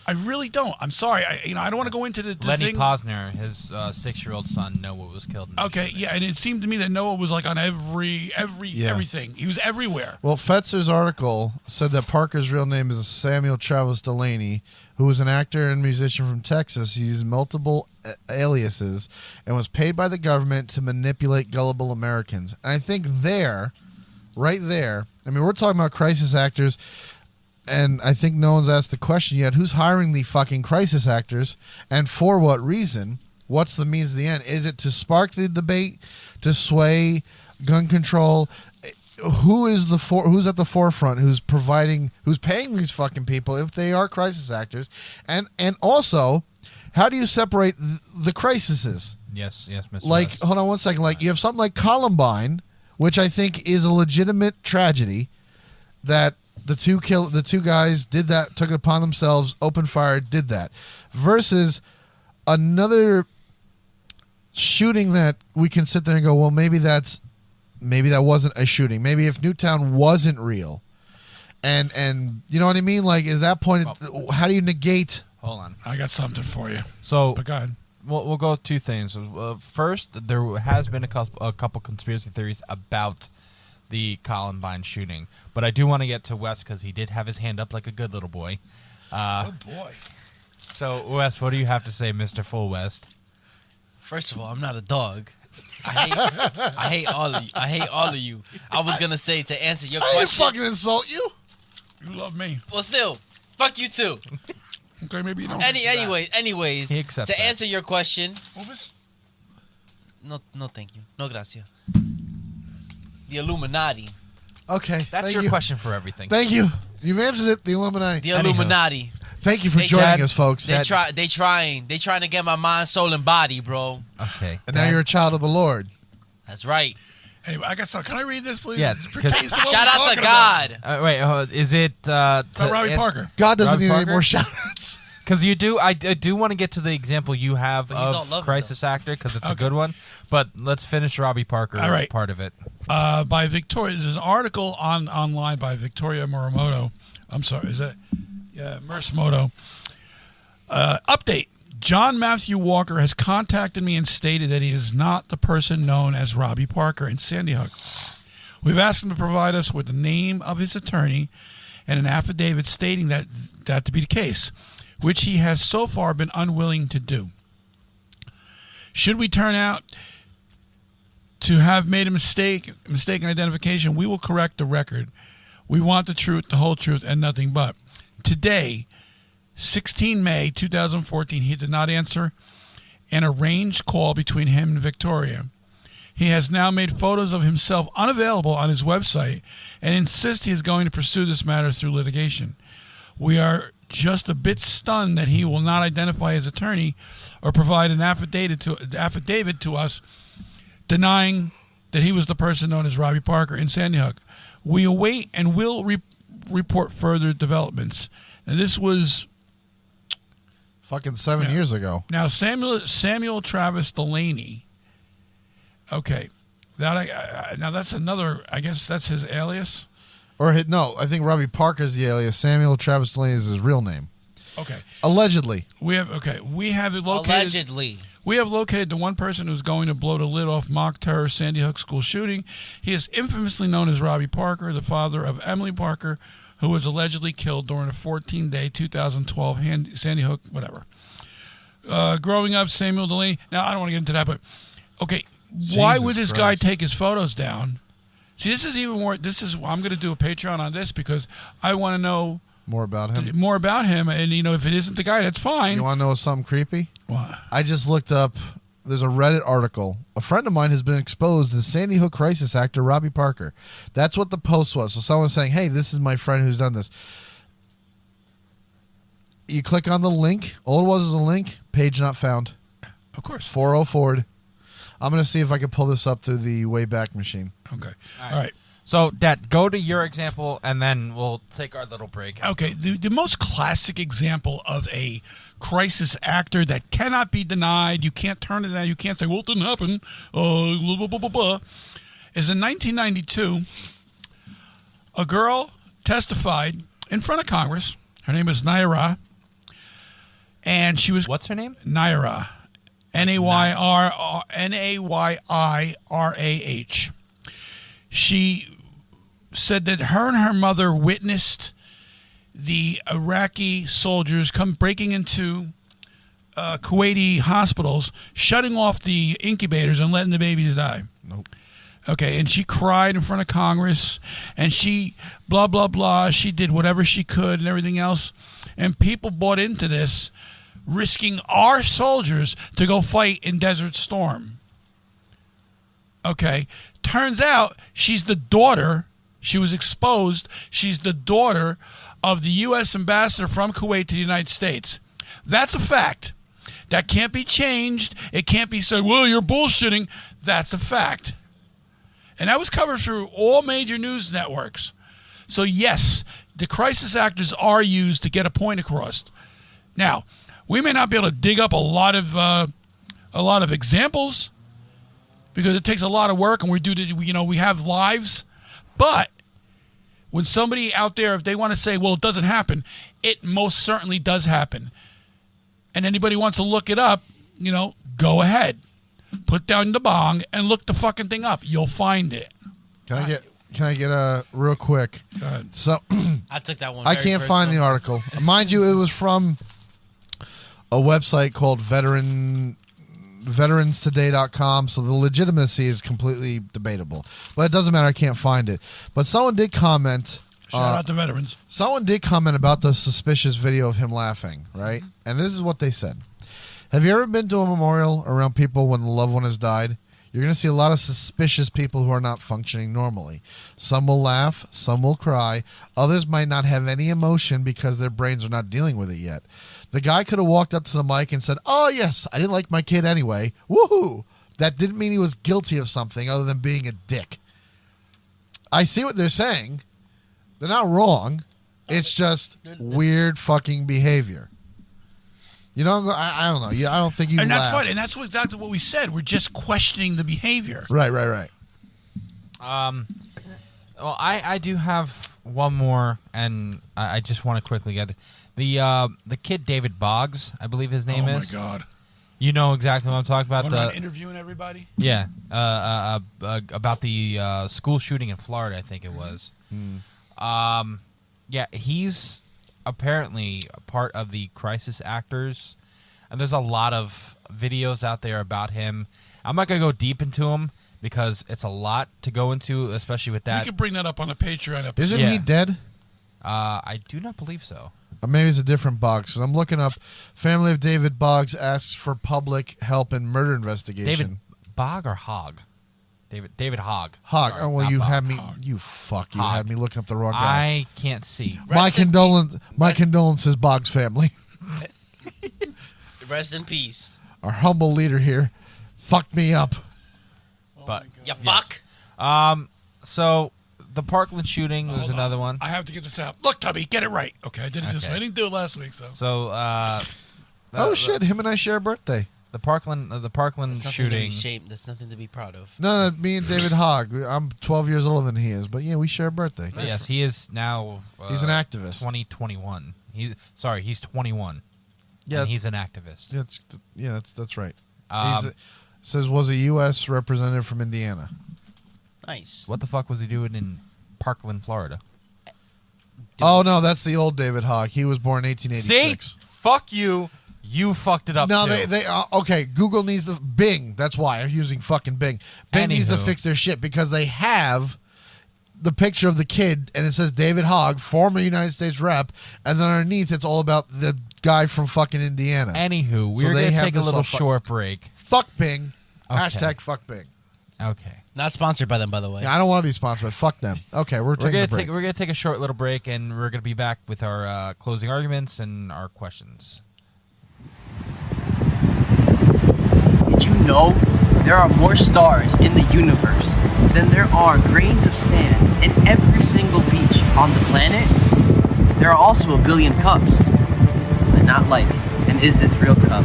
I really don't. I'm sorry. I don't want to go into the Lenny thing. Posner, his 6-year-old son, Noah, was killed. And it seemed to me that Noah was like on everything. He was everywhere. Well, Fetzer's article said that Parker's real name is Samuel Travis Delaney, who was an actor and musician from Texas. He used multiple aliases and was paid by the government to manipulate gullible Americans. And I think right there, I mean, we're talking about crisis actors. And I think no one's asked the question yet, who's hiring the fucking crisis actors and for what reason? What's the means of the end? Is it to spark the debate, to sway gun control? Who's at the forefront? Who's paying these fucking people if they are crisis actors? And also, how do you separate the crises? Yes, Mr. Like, West. hold on one second. Like, you have something like Columbine, which I think is a legitimate tragedy that the two guys did that, took it upon themselves, opened fire, did that, versus another shooting that we can sit there and go, well, maybe that wasn't a shooting. Maybe if Newtown wasn't real, and you know what I mean? Like, at that point, how do you negate? Hold on, I got something for you. But go ahead. We'll go with two things. First, there has been a couple conspiracy theories about the Columbine shooting, but I do want to get to Wes because he did have his hand up like a good little boy. Oh boy! So Wes, what do you have to say, Mr. Full West? First of all, I'm not a dog. I hate all of you. I hate all of you. I was gonna say, to answer your question. I didn't fucking insult you. You love me. Well, still, fuck you too. Okay, maybe you don't. Anyways, to answer your question. No, thank you. No, gracias. The Illuminati. Okay, that's your question for everything. Thank you. You've answered it. The Illuminati. The Illuminati. Thank you for joining us, folks. They trying to get my mind, soul, and body, bro. Okay. And now you're a child of the Lord. That's right. Anyway, I got some. Can I read this, please? Yeah. Shout out to God. Is it Robbie Parker? God doesn't need any more shout outs. Because I do want to get to the example you have of crisis actor, because it's a good one. But let's finish Robbie Parker part of it. By Victoria. There's an article online by Victoria Morimoto I'm sorry. Is that? Yeah, Mercemoto. Update. John Matthew Walker has contacted me and stated that he is not the person known as Robbie Parker in Sandy Hook. We've asked him to provide us with the name of his attorney and an affidavit stating that to be the case, which he has so far been unwilling to do. Should we turn out to have made a mistaken identification, we will correct the record. We want the truth, the whole truth, and nothing but. Today, 16 May 2014, he did not answer an arranged call between him and Victoria. He has now made photos of himself unavailable on his website and insists he is going to pursue this matter through litigation. We are just a bit stunned that he will not identify his attorney or provide an affidavit to us denying that he was the person known as Robbie Parker in Sandy Hook. We await and will report further developments. And this was fucking 7 years ago. Now, Samuel Travis Delaney. Okay. Now, that's another, I guess that's his alias? No, I think Robbie Parker is the alias. Samuel Travis Delaney is his real name. Okay. Allegedly. We have located. Allegedly. We have located the one person who's going to blow the lid off mock terror Sandy Hook school shooting. He is infamously known as Robbie Parker, the father of Emily Parker, who was allegedly killed during a 14-day 2012 Sandy Hook, whatever. Growing up, Samuel Delaney. Now, I don't want to get into that, but okay, why would this guy take his photos down? See, this is even more. I'm going to do a Patreon on this because I want to know more about him. And if it isn't the guy, that's fine. You want to know something creepy? What? I just looked up. There's a Reddit article. A friend of mine has been exposed as Sandy Hook crisis actor Robbie Parker. That's what the post was. So someone's saying, "Hey, this is my friend who's done this." You click on the link. All it was a link. Page not found. Of course. 404'd. I'm going to see if I can pull this up through the Wayback Machine. Okay. All right. So, Dad, go to your example, and then we'll take our little break. Okay. The most classic example of a crisis actor that cannot be denied, you can't turn it down, you can't say, well, it didn't happen, blah, blah, blah, blah, blah, is in 1992, a girl testified in front of Congress. Her name is Naira. And she was... What's her name? Naira. Nayyirah. She said that her and her mother witnessed the Iraqi soldiers come breaking into Kuwaiti hospitals, shutting off the incubators and letting the babies die. Nope. Okay, and she cried in front of Congress, and she blah, blah, blah. She did whatever she could and everything else. And people bought into this, risking our soldiers to go fight in Desert Storm. Okay. Turns out she's the daughter. She was exposed. She's the daughter of the U.S. ambassador from Kuwait to the United States. That's a fact. That can't be changed. It can't be said, well, you're bullshitting. That's a fact. And that was covered through all major news networks. So, yes, the crisis actors are used to get a point across. Now, we may not be able to dig up a lot of examples because it takes a lot of work, and we have lives. But when somebody out there, if they want to say, well, it doesn't happen, it most certainly does happen. And anybody wants to look it up, go ahead. Put down the bong and look the fucking thing up. You'll find it. Can I get a real quick? Go ahead. So I took that one. I can't find the article. Mind you, it was from a website called veteranstoday.com, so the legitimacy is completely debatable. But it doesn't matter, I can't find it. But someone did comment. Shout out to veterans. Someone did comment about the suspicious video of him laughing, right? And this is what they said. Have you ever been to a memorial around people when a loved one has died? You're going to see a lot of suspicious people who are not functioning normally. Some will laugh, some will cry. Others might not have any emotion because their brains are not dealing with it yet. The guy could have walked up to the mic and said, oh, yes, I didn't like my kid anyway. Woohoo! That didn't mean he was guilty of something other than being a dick. I see what they're saying. They're not wrong. It's just weird fucking behavior. I don't know. I don't think you And laugh. that's fine. And that's exactly what we said. We're just questioning the behavior. Right. Well, I do have one more, and I just want to quickly get the kid David Boggs, I believe his name is. Oh my God! You know exactly what I'm talking about. When interviewing everybody. Yeah, about the school shooting in Florida, I think it was. Yeah, he's apparently a part of the crisis actors, and there's a lot of videos out there about him. I'm not gonna go deep into them because it's a lot to go into, especially with that. We could bring that up on the Patreon episode. Isn't he dead? I do not believe so. Or maybe it's a different Boggs. I'm looking up. Family of David Boggs asks for public help in murder investigation. David Bogg or Hogg? David Hogg. Hogg. Sorry, Oh well, not you Bogg. had me. Hogg. You fuck. You Hogg. had me looking up the wrong guy. I can't see. My condolences, Boggs family. Rest in peace. Our humble leader here fucked me up. But you fuck. So the Parkland shooting. There's another one. I have to get this out. Look, Tubby, get it right. Okay, I did it this way. I didn't do it last week, so. Oh shit! Him and I share a birthday. The Parkland shooting. That's nothing to be proud of. No, me and David Hogg. I'm 12 years older than he is, but yeah, we share a birthday. But yes, he is now. He's an activist. 2021. He's 21. Yeah, and he's an activist. That's right. Says was a U.S. representative from Indiana. Nice. What the fuck was he doing in Parkland, Florida? Oh no, that's the old David Hogg. He was born 1886. See, fuck you. You fucked it up. No, too. they okay. Google needs to Bing. That's why I'm using fucking Bing. Bing needs to fix their shit because they have the picture of the kid and it says David Hogg, former United States rep, and then underneath it's all about the guy from fucking Indiana. Anywho, we're gonna take a little short break. Fuck Bing. Okay. Hashtag fuck Bing. Okay. Not sponsored by them, by the way. Yeah, I don't want to be sponsored, but fuck them. Okay, we're taking a break. We're gonna take a short little break, and we're gonna be back with our closing arguments and our questions. Did you know there are more stars in the universe than there are grains of sand in every single beach on the planet? There are also a billion cups, but not like an Is This Real cup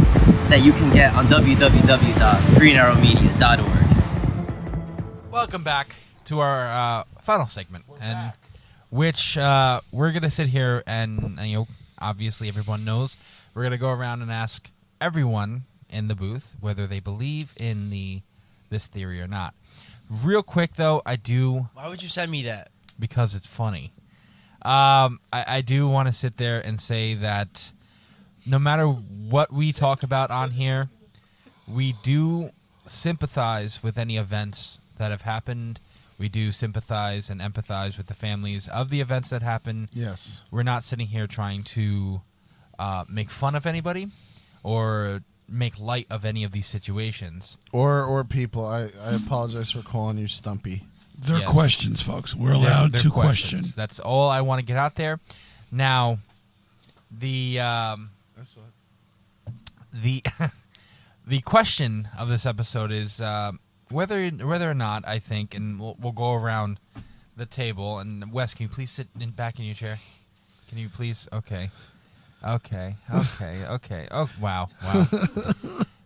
that you can get on www.greenarrowmedia.org. Welcome back to our final segment, which we're gonna sit here and obviously everyone knows we're gonna go around and ask everyone in the booth whether they believe in this theory or not. Real quick though, I do. Why would you send me that? Because it's funny. I do want to sit there and say that no matter what we talk about on here, we do sympathize with any events that have happened. We do sympathize and empathize with the families of the events that happen. Yes. We're not sitting here trying to make fun of anybody or make light of any of these situations. Or people. I apologize for calling you Stumpy. They're questions, folks. We're allowed to question. That's all I want to get out there. Now, the question of this episode is whether or not I think, and we'll go around the table. And Wes, can you please sit back in your chair? Can you please? Okay. Oh, wow.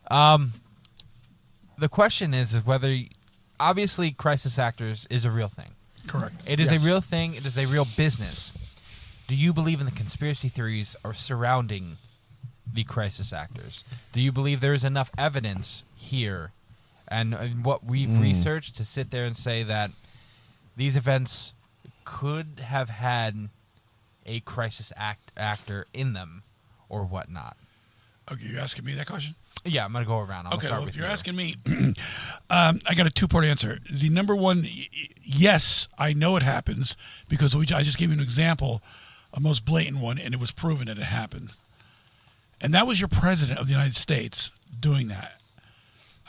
The question is whether, obviously, crisis actors is a real thing. Correct. It is a real thing. It is a real business. Do you believe in the conspiracy theories surrounding the crisis actors? Do you believe there is enough evidence here and what we've researched to sit there and say that these events could have had a crisis actor in them or whatnot? Okay, you're asking me that question? Yeah, I'm going to go around. Okay, well, if you're asking me, I got a two-part answer. The number one, yes, I know it happens because I just gave you an example, a most blatant one, and it was proven that it happened. And that was your president of the United States doing that.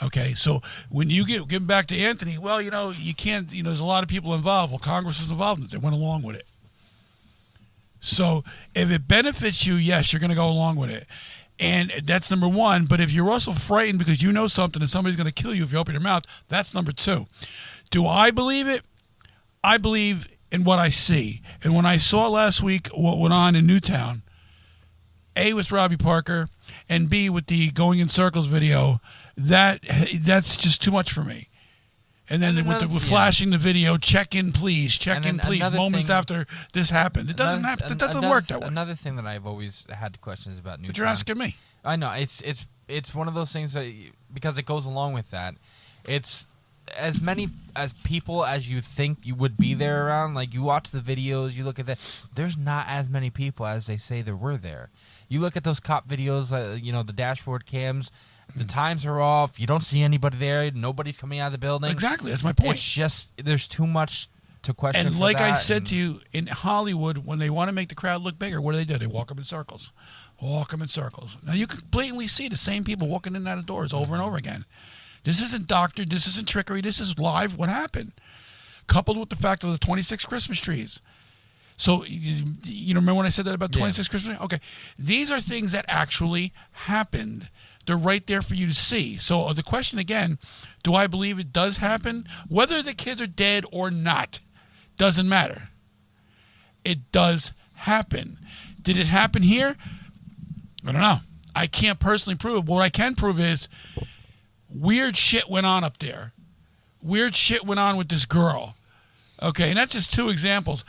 Okay, so when you give back to Anthony, well, you can't, there's a lot of people involved. Well, Congress is involved in it. They went along with it. So if it benefits you, yes, you're going to go along with it. And that's number one. But if you're also frightened because you know something and somebody's going to kill you if you open your mouth, that's number two. Do I believe it? I believe in what I see. And when I saw last week what went on in Newtown, A, with Robbie Parker, and B, with the Going in Circles video, that's just too much for me. And then with flashing the video, check in, please, moments after this happened. It doesn't happen. It doesn't work that way. Another thing that I've always had questions about Neutron. But you're asking me. I know. It's one of those things that, because it goes along with that, it's as many as people as you think you would be there around. Like, you watch the videos, you look at that, there's not as many people as they say there were there. You look at those cop videos, the dashboard cams, the times are off, you don't see anybody there, nobody's coming out of the building. Exactly, that's my point. It's just, there's too much to question. And like I said to you, in Hollywood, when they want to make the crowd look bigger, what do? They walk them in circles. Now, you can blatantly see the same people walking in and out of doors over and over again. This isn't doctored. This isn't trickery. This is live what happened. Coupled with the fact of the 26 Christmas trees. So, you remember when I said that about 26 Christmas trees? Okay. These are things that actually happened. They're right there for you to see. So the question again, do I believe it does happen? Whether the kids are dead or not, doesn't matter. It does happen. Did it happen here? I don't know. I can't personally prove it. What I can prove is weird shit went on up there. Weird shit went on with this girl. Okay, and that's just two examples.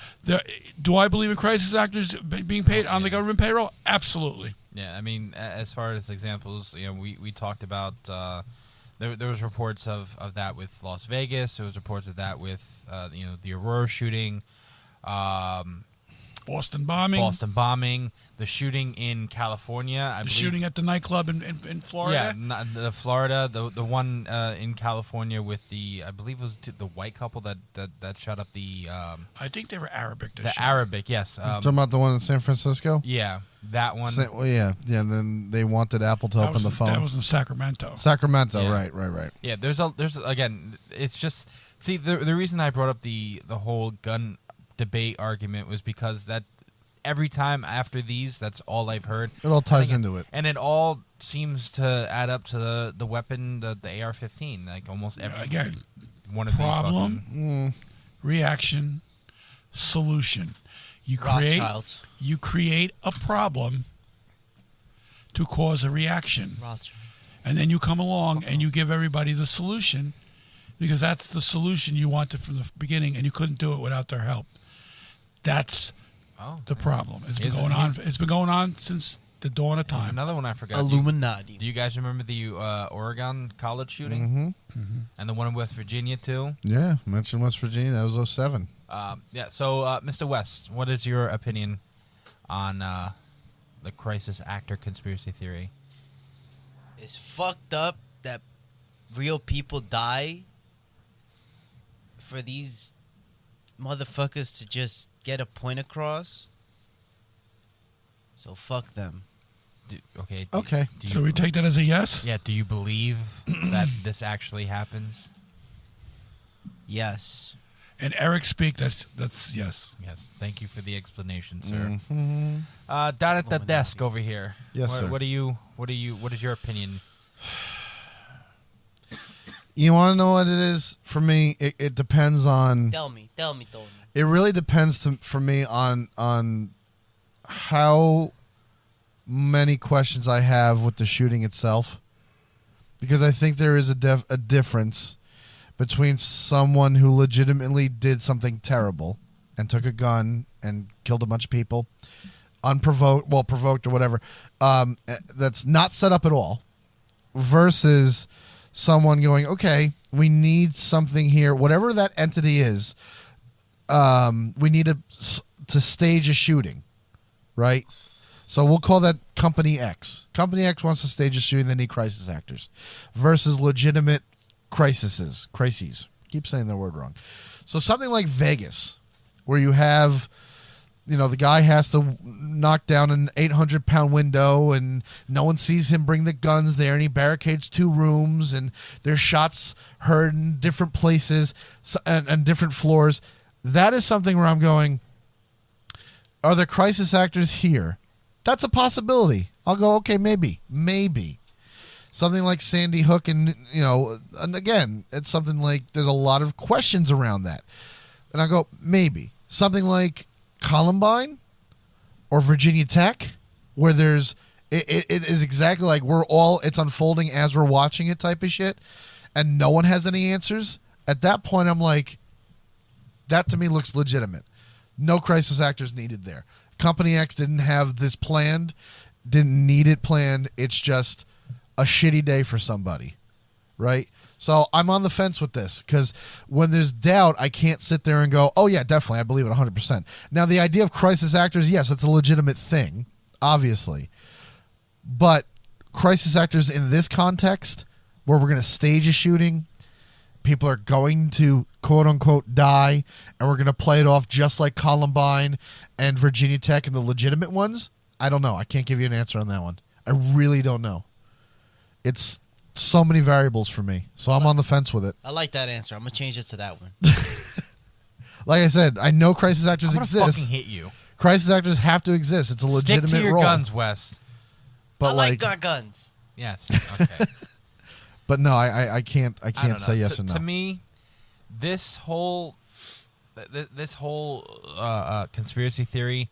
Do I believe in crisis actors being paid on the government payroll? Absolutely. Yeah, I mean, as far as examples, we talked about there was reports of that with Las Vegas. There was reports of that with the Aurora shooting, Boston bombing, the shooting in California. I believe, shooting at the nightclub in Florida. Yeah, the Florida, the one in California with I believe it was the white couple that shot up the. I think they were Arabic. Arabic, yes. Talking about the one in San Francisco. Yeah, that one. Yeah. Then they wanted Apple to open the phone. That was in Sacramento. Yeah. Right. Yeah, there's again, it's just the reason I brought up the whole gun debate argument was because that every time after these, that's all I've heard. It all ties into it, and it all seems to add up to the weapon, the AR-15. Like almost every one of problem, reaction, solution. You create a problem to cause a reaction, and then you come along and you give everybody the solution because that's the solution you wanted from the beginning, and you couldn't do it without their help. That's the problem. It's been going on. It's been going on since the dawn of time. There's another one I forgot. Illuminati. Do you guys remember the Oregon college shooting? Mm-hmm. And the one in West Virginia too? Yeah, mentioned West Virginia. That was 2007. So, Mr. West, what is your opinion on the crisis actor conspiracy theory? It's fucked up that real people die for these motherfuckers to just get a point across. So fuck them. Okay. So we take that as a yes? Yeah, do you believe that this actually happens? Yes. And Eric speak, that's yes. Yes. Thank you for the explanation, sir. Mm-hmm. Down at the desk over here. Yes, sir. What is your opinion? You want to know what it is? For me, it depends on... Tell me. It really depends for me on how many questions I have with the shooting itself. Because I think there is a difference between someone who legitimately did something terrible and took a gun and killed a bunch of people, provoked or whatever, that's not set up at all, versus someone going, okay, we need something here, whatever that entity is, we need to stage a shooting, right? So we'll call that Company X. Company X wants to stage a shooting, they need crisis actors, versus legitimate crises. Keep saying the word wrong. So something like Vegas, where you have, the guy has to knock down an 800-pound window and no one sees him bring the guns there, and he barricades 2 rooms and there's shots heard in different places and different floors. That is something where I'm going, are there crisis actors here? That's a possibility. I'll go, okay, maybe. Something like Sandy Hook and again, it's something like there's a lot of questions around that. And I go, maybe. Something like Columbine or Virginia Tech, where it is exactly like it's unfolding as we're watching it type of shit, and no one has any answers. at that point, I'm like, that to me looks legitimate. No crisis actors needed there. Company X didn't have this planned, didn't need it planned. It's just a shitty day for somebody, right? So I'm on the fence with this because when there's doubt, I can't sit there and go, oh, yeah, definitely, I believe it 100%. Now, the idea of crisis actors, yes, it's a legitimate thing, obviously. But crisis actors in this context, where we're going to stage a shooting, people are going to, quote-unquote, die, and we're going to play it off just like Columbine and Virginia Tech and the legitimate ones, I don't know. I can't give you an answer on that one. I really don't know. It's so many variables for me, so I'm on the fence with it. I like that answer. I'm going to change it to that one. Like I said, I know crisis actors exist. I'm going to fucking hit you. Crisis actors have to exist. It's a legitimate Stick to your role. guns, Wes. But I like our guns. Yes. Okay. But no, I can't say yes or no. To me, this whole conspiracy theory,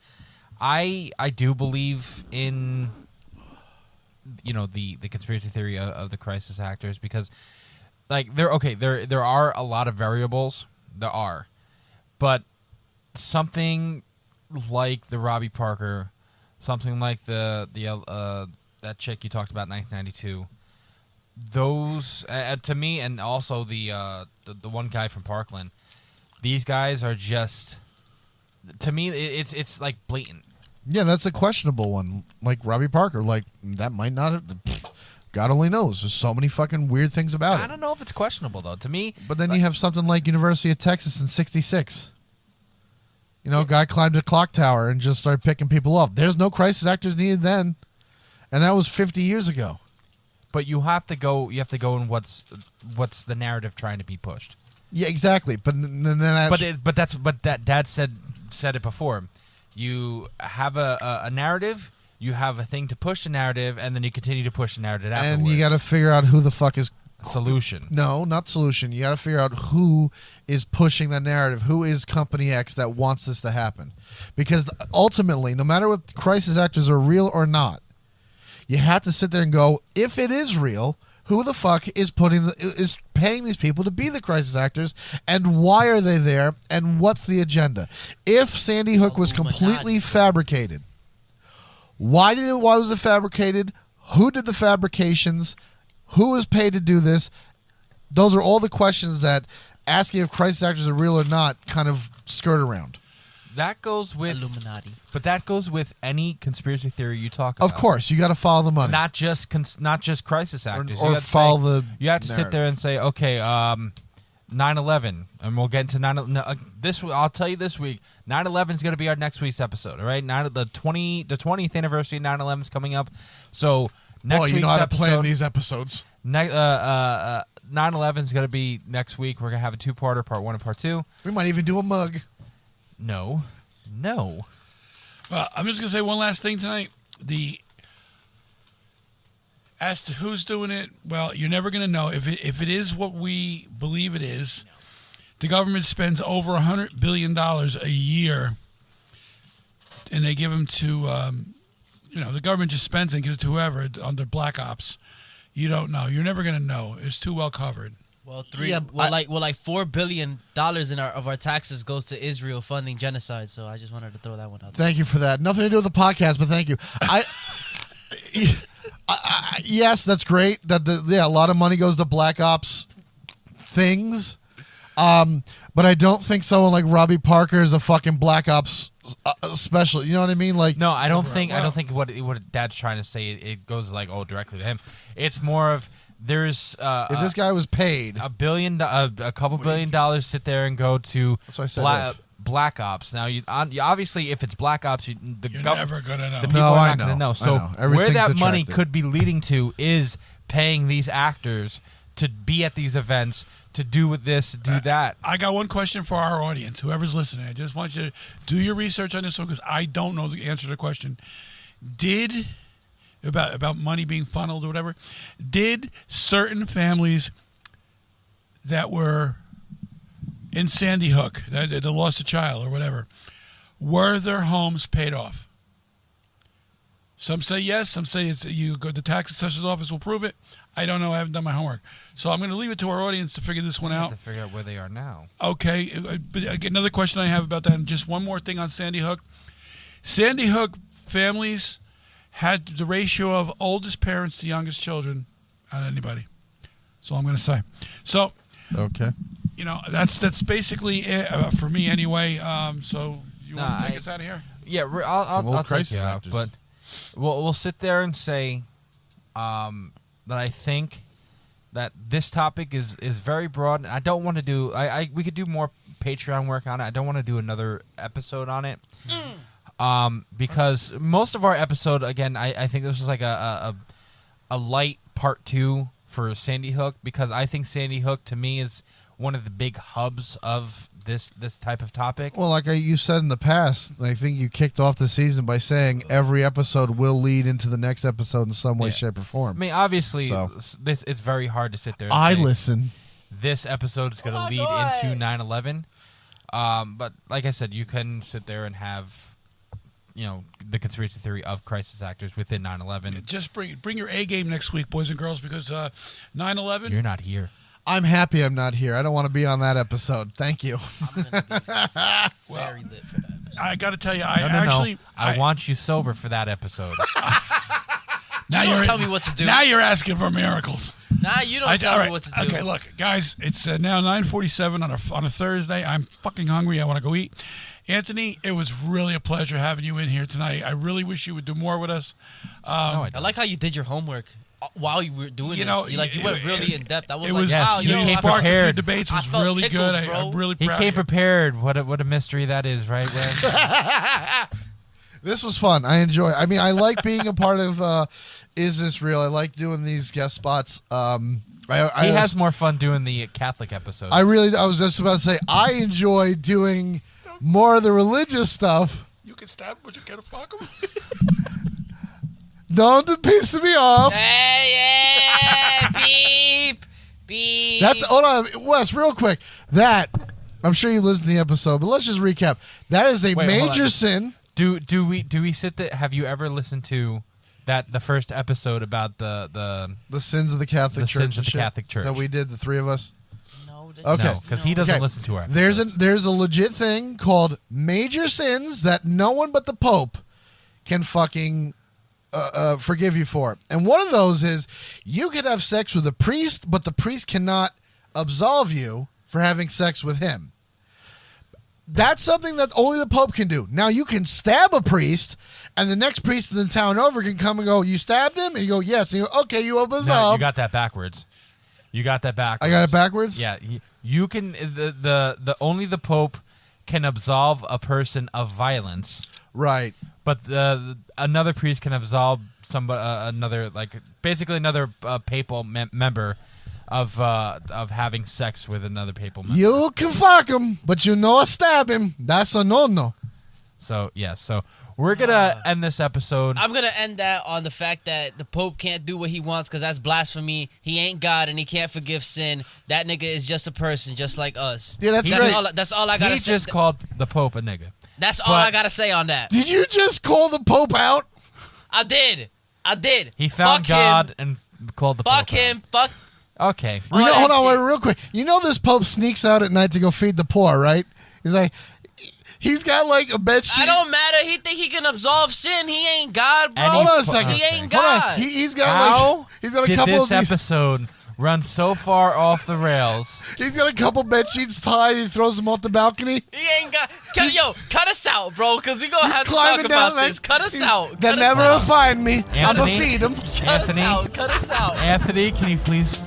I do believe in, you know, the conspiracy theory of the crisis actors, because like there are a lot of variables. There are, but something like the Robbie Parker, something like the that chick you talked about in 1992. Those to me, and also the one guy from Parkland. These guys are just, to me, it's like blatant. Yeah, that's a questionable one. Like Robbie Parker, like that might not have. God only knows. There's so many fucking weird things about it. I don't know if it's questionable though. To me, but then you have something like University of Texas in '66. You know, guy climbed a clock tower and just started picking people off. There's no crisis actors needed then, and that was 50 years ago. But you have to go. You have to go in what's the narrative trying to be pushed. Yeah, exactly. But then that Dad said it before. You have a narrative. You have a thing to push the narrative, and then you continue to push the narrative afterwards. And you got to figure out who the fuck is solution. No, not solution. You got to figure out who is pushing that narrative. Who is Company X that wants this to happen? Because ultimately, no matter what crisis actors are real or not, you have to sit there and go, if it is real, who the fuck is paying these people to be the crisis actors, and why are they there, and what's the agenda? If Sandy Hook was completely fabricated, why was it fabricated? Who did the fabrications? Who was paid to do this? Those are all the questions that asking if crisis actors are real or not kind of skirt around. That goes with Illuminati, but that goes with any conspiracy theory you talk about. Of course, you got to follow the money, not just crisis actors. Or follow the. You have to sit there and say, okay, 9/11, and we'll get into 9/11. I'll tell you this week, 9/11 is going to be our next week's episode. All right, the 20th anniversary of 9/11 is coming up. So next week's you know how to episode, plan these episodes. 9/11 is going to be next week. We're going to have a two-parter, part 1 and part 2. We might even do a mug. No. Well, I'm just going to say one last thing tonight. As to who's doing it, well, you're never going to know. If it is what we believe it is, the government spends over $100 billion a year, and they give them to, the government just spends it and gives it to whoever under Black Ops. You don't know. You're never going to know. It's too well covered. Well, $4 billion of our taxes goes to Israel funding genocide. So I just wanted to throw that one out there. Thank you for that. Nothing to do with the podcast, but thank you. Yes, that's great. A lot of money goes to Black Ops things, but I don't think someone like Robbie Parker is a fucking Black Ops special. You know what I mean? Like, no, I don't think what Dad's trying to say. It goes like directly to him. It's more of. There's if this guy was paid a couple $1 billion sit there and go to Black Ops. Now, you obviously, if it's Black Ops, you're never gonna know. The people are not going to know. So where that money could be leading to is paying these actors to be at these events, to do with this, to do that. I got one question for our audience, whoever's listening. I just want you to do your research on this one because I don't know the answer to the question. About money being funneled or whatever, did certain families that were in Sandy Hook, that lost a child or whatever, were their homes paid off? Some say yes. Some say it's you go. The tax assessor's office will prove it. I don't know. I haven't done my homework, so I'm going to leave it to our audience to figure this one out. To figure out where they are now. Okay. But another question I have about that, and just one more thing on Sandy Hook. Sandy Hook families had the ratio of oldest parents to youngest children out of anybody. That's all I'm going to say. So, okay, that's basically it for me anyway. So you want to take us out of here? Yeah, I'll take you out, but we'll sit there and say that I think that this topic is very broad, and I don't want to do. We could do more Patreon work on it. I don't want to do another episode on it. Because most of our episode, again, I think this was like a light part 2 for Sandy Hook, because I think Sandy Hook to me is one of the big hubs of this type of topic. Well, like you said in the past, I think you kicked off the season by saying every episode will lead into the next episode in some way, shape, or form. I mean, obviously, it's very hard to sit there and say, listen. This episode is going to lead into 9/11. But like I said, you can sit there and have the conspiracy theory of crisis actors within 9/11. Just bring your A game next week, boys and girls, because 9/11. You're not here. I'm happy I'm not here. I don't want to be on that episode. Thank you. I'm gonna be very lit for that episode. I got to tell you, I want you sober for that episode. Now you don't tell me what to do. Now you're asking for miracles. Nah, you don't tell me what to do. Okay, look, guys, it's now 9:47 on a Thursday. I'm fucking hungry. I want to go eat. Anthony, it was really a pleasure having you in here tonight. I really wish you would do more with us. I like how you did your homework while you were doing this. You went really in depth. I was like, wow, you came prepared. The debates was really tickled, good. I'm really proud. He came prepared. What a mystery that is, right, Wes? This was fun. I enjoy. I mean, I like being a part of Is This Real? I like doing these guest spots. He has more fun doing the Catholic episodes. I was just about to say, I enjoy doing more of the religious stuff. You can stab him, but you can't fuck him. Don't piss me off. Beep. Beep. Hold on, Wes, real quick. I'm sure you listened to the episode, but let's just recap. That is a major sin. Do we sit there? Have you ever listened to the first episode about the sins of the Catholic Church? Sins of the Catholic Church that we did, the three of us. Okay, because he doesn't listen to our episodes. There's a legit thing called major sins that no one but the Pope can fucking forgive you for. And one of those is you could have sex with a priest, but the priest cannot absolve you for having sex with him. That's something that only the Pope can do. Now, you can stab a priest, and the next priest in the town over can come and go, you stabbed him? And you go, yes. And you go, okay, you are absolved. No, you got that backwards. I got it backwards? Yeah. You can the only the Pope can absolve a person of violence. Right. But another priest can absolve another papal member of having sex with another papal member. You can fuck him, but stab him. That's a no-no. So, so we're going to end this episode. I'm going to end that on the fact that the Pope can't do what he wants because that's blasphemy. He ain't God and he can't forgive sin. That nigga is just a person just like us. Yeah, that's great. That's all I got to say. He just called the Pope a nigga. That's all I got to say on that. Did you just call the Pope out? I did. He found God and called the Pope Fuck him. Fuck. Okay. Hold on, wait, real quick. You know this Pope sneaks out at night to go feed the poor, right? He's got like a bed sheet. It don't matter. He think he can absolve sin. He ain't God, bro. Hold on a second. He ain't God. He's got he's got a couple this of these episode run so far off the rails. He's got a couple bed sheets tied. He throws them off the balcony. He ain't got. Cut us out, bro, because we gonna have to talk about this. Cut us out. They'll never find me. I'm gonna feed them. Cut us out. Anthony, can you please?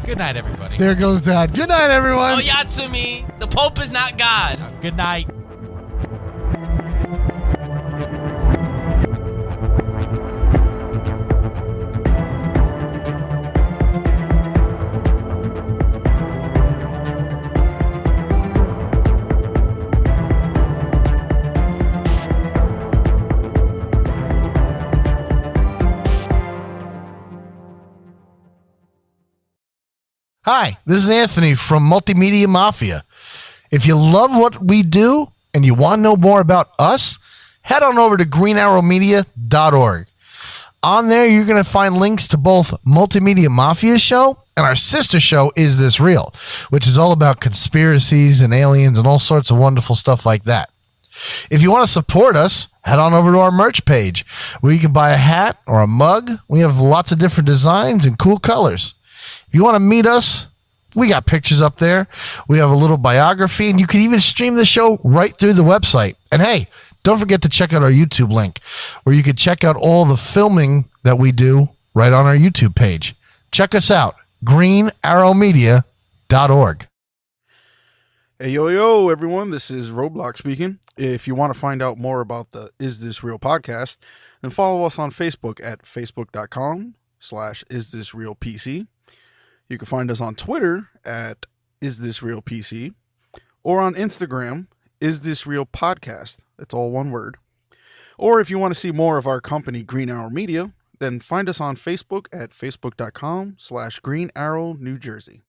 Good night, everybody. There goes Dad. Good night, everyone. Oh, Yatsumi, the Pope is not God. Good night. Hi, this is Anthony from MultiMedia Mafia. If you love what we do and you want to know more about us, head on over to greenarrowmedia.org. On there, you're going to find links to both MultiMedia Mafia show and our sister show, Is This Real?, which is all about conspiracies and aliens and all sorts of wonderful stuff like that. If you want to support us, head on over to our merch page where you can buy a hat or a mug. We have lots of different designs and cool colors. If you want to meet us, we got pictures up there. We have a little biography, and you can even stream the show right through the website. And hey, don't forget to check out our YouTube link where you can check out all the filming that we do right on our YouTube page. Check us out, greenarrowmedia.org. Hey, yo, everyone. This is Roadblock speaking. If you want to find out more about the Is This Real podcast, then follow us on Facebook at facebook.com/isthisrealpc. You can find us on Twitter at isthisrealpc or on Instagram, Is This Real Podcast. That's all one word. Or if you want to see more of our company, Green Arrow Media, then find us on Facebook at facebook.com/Green Arrow, New Jersey.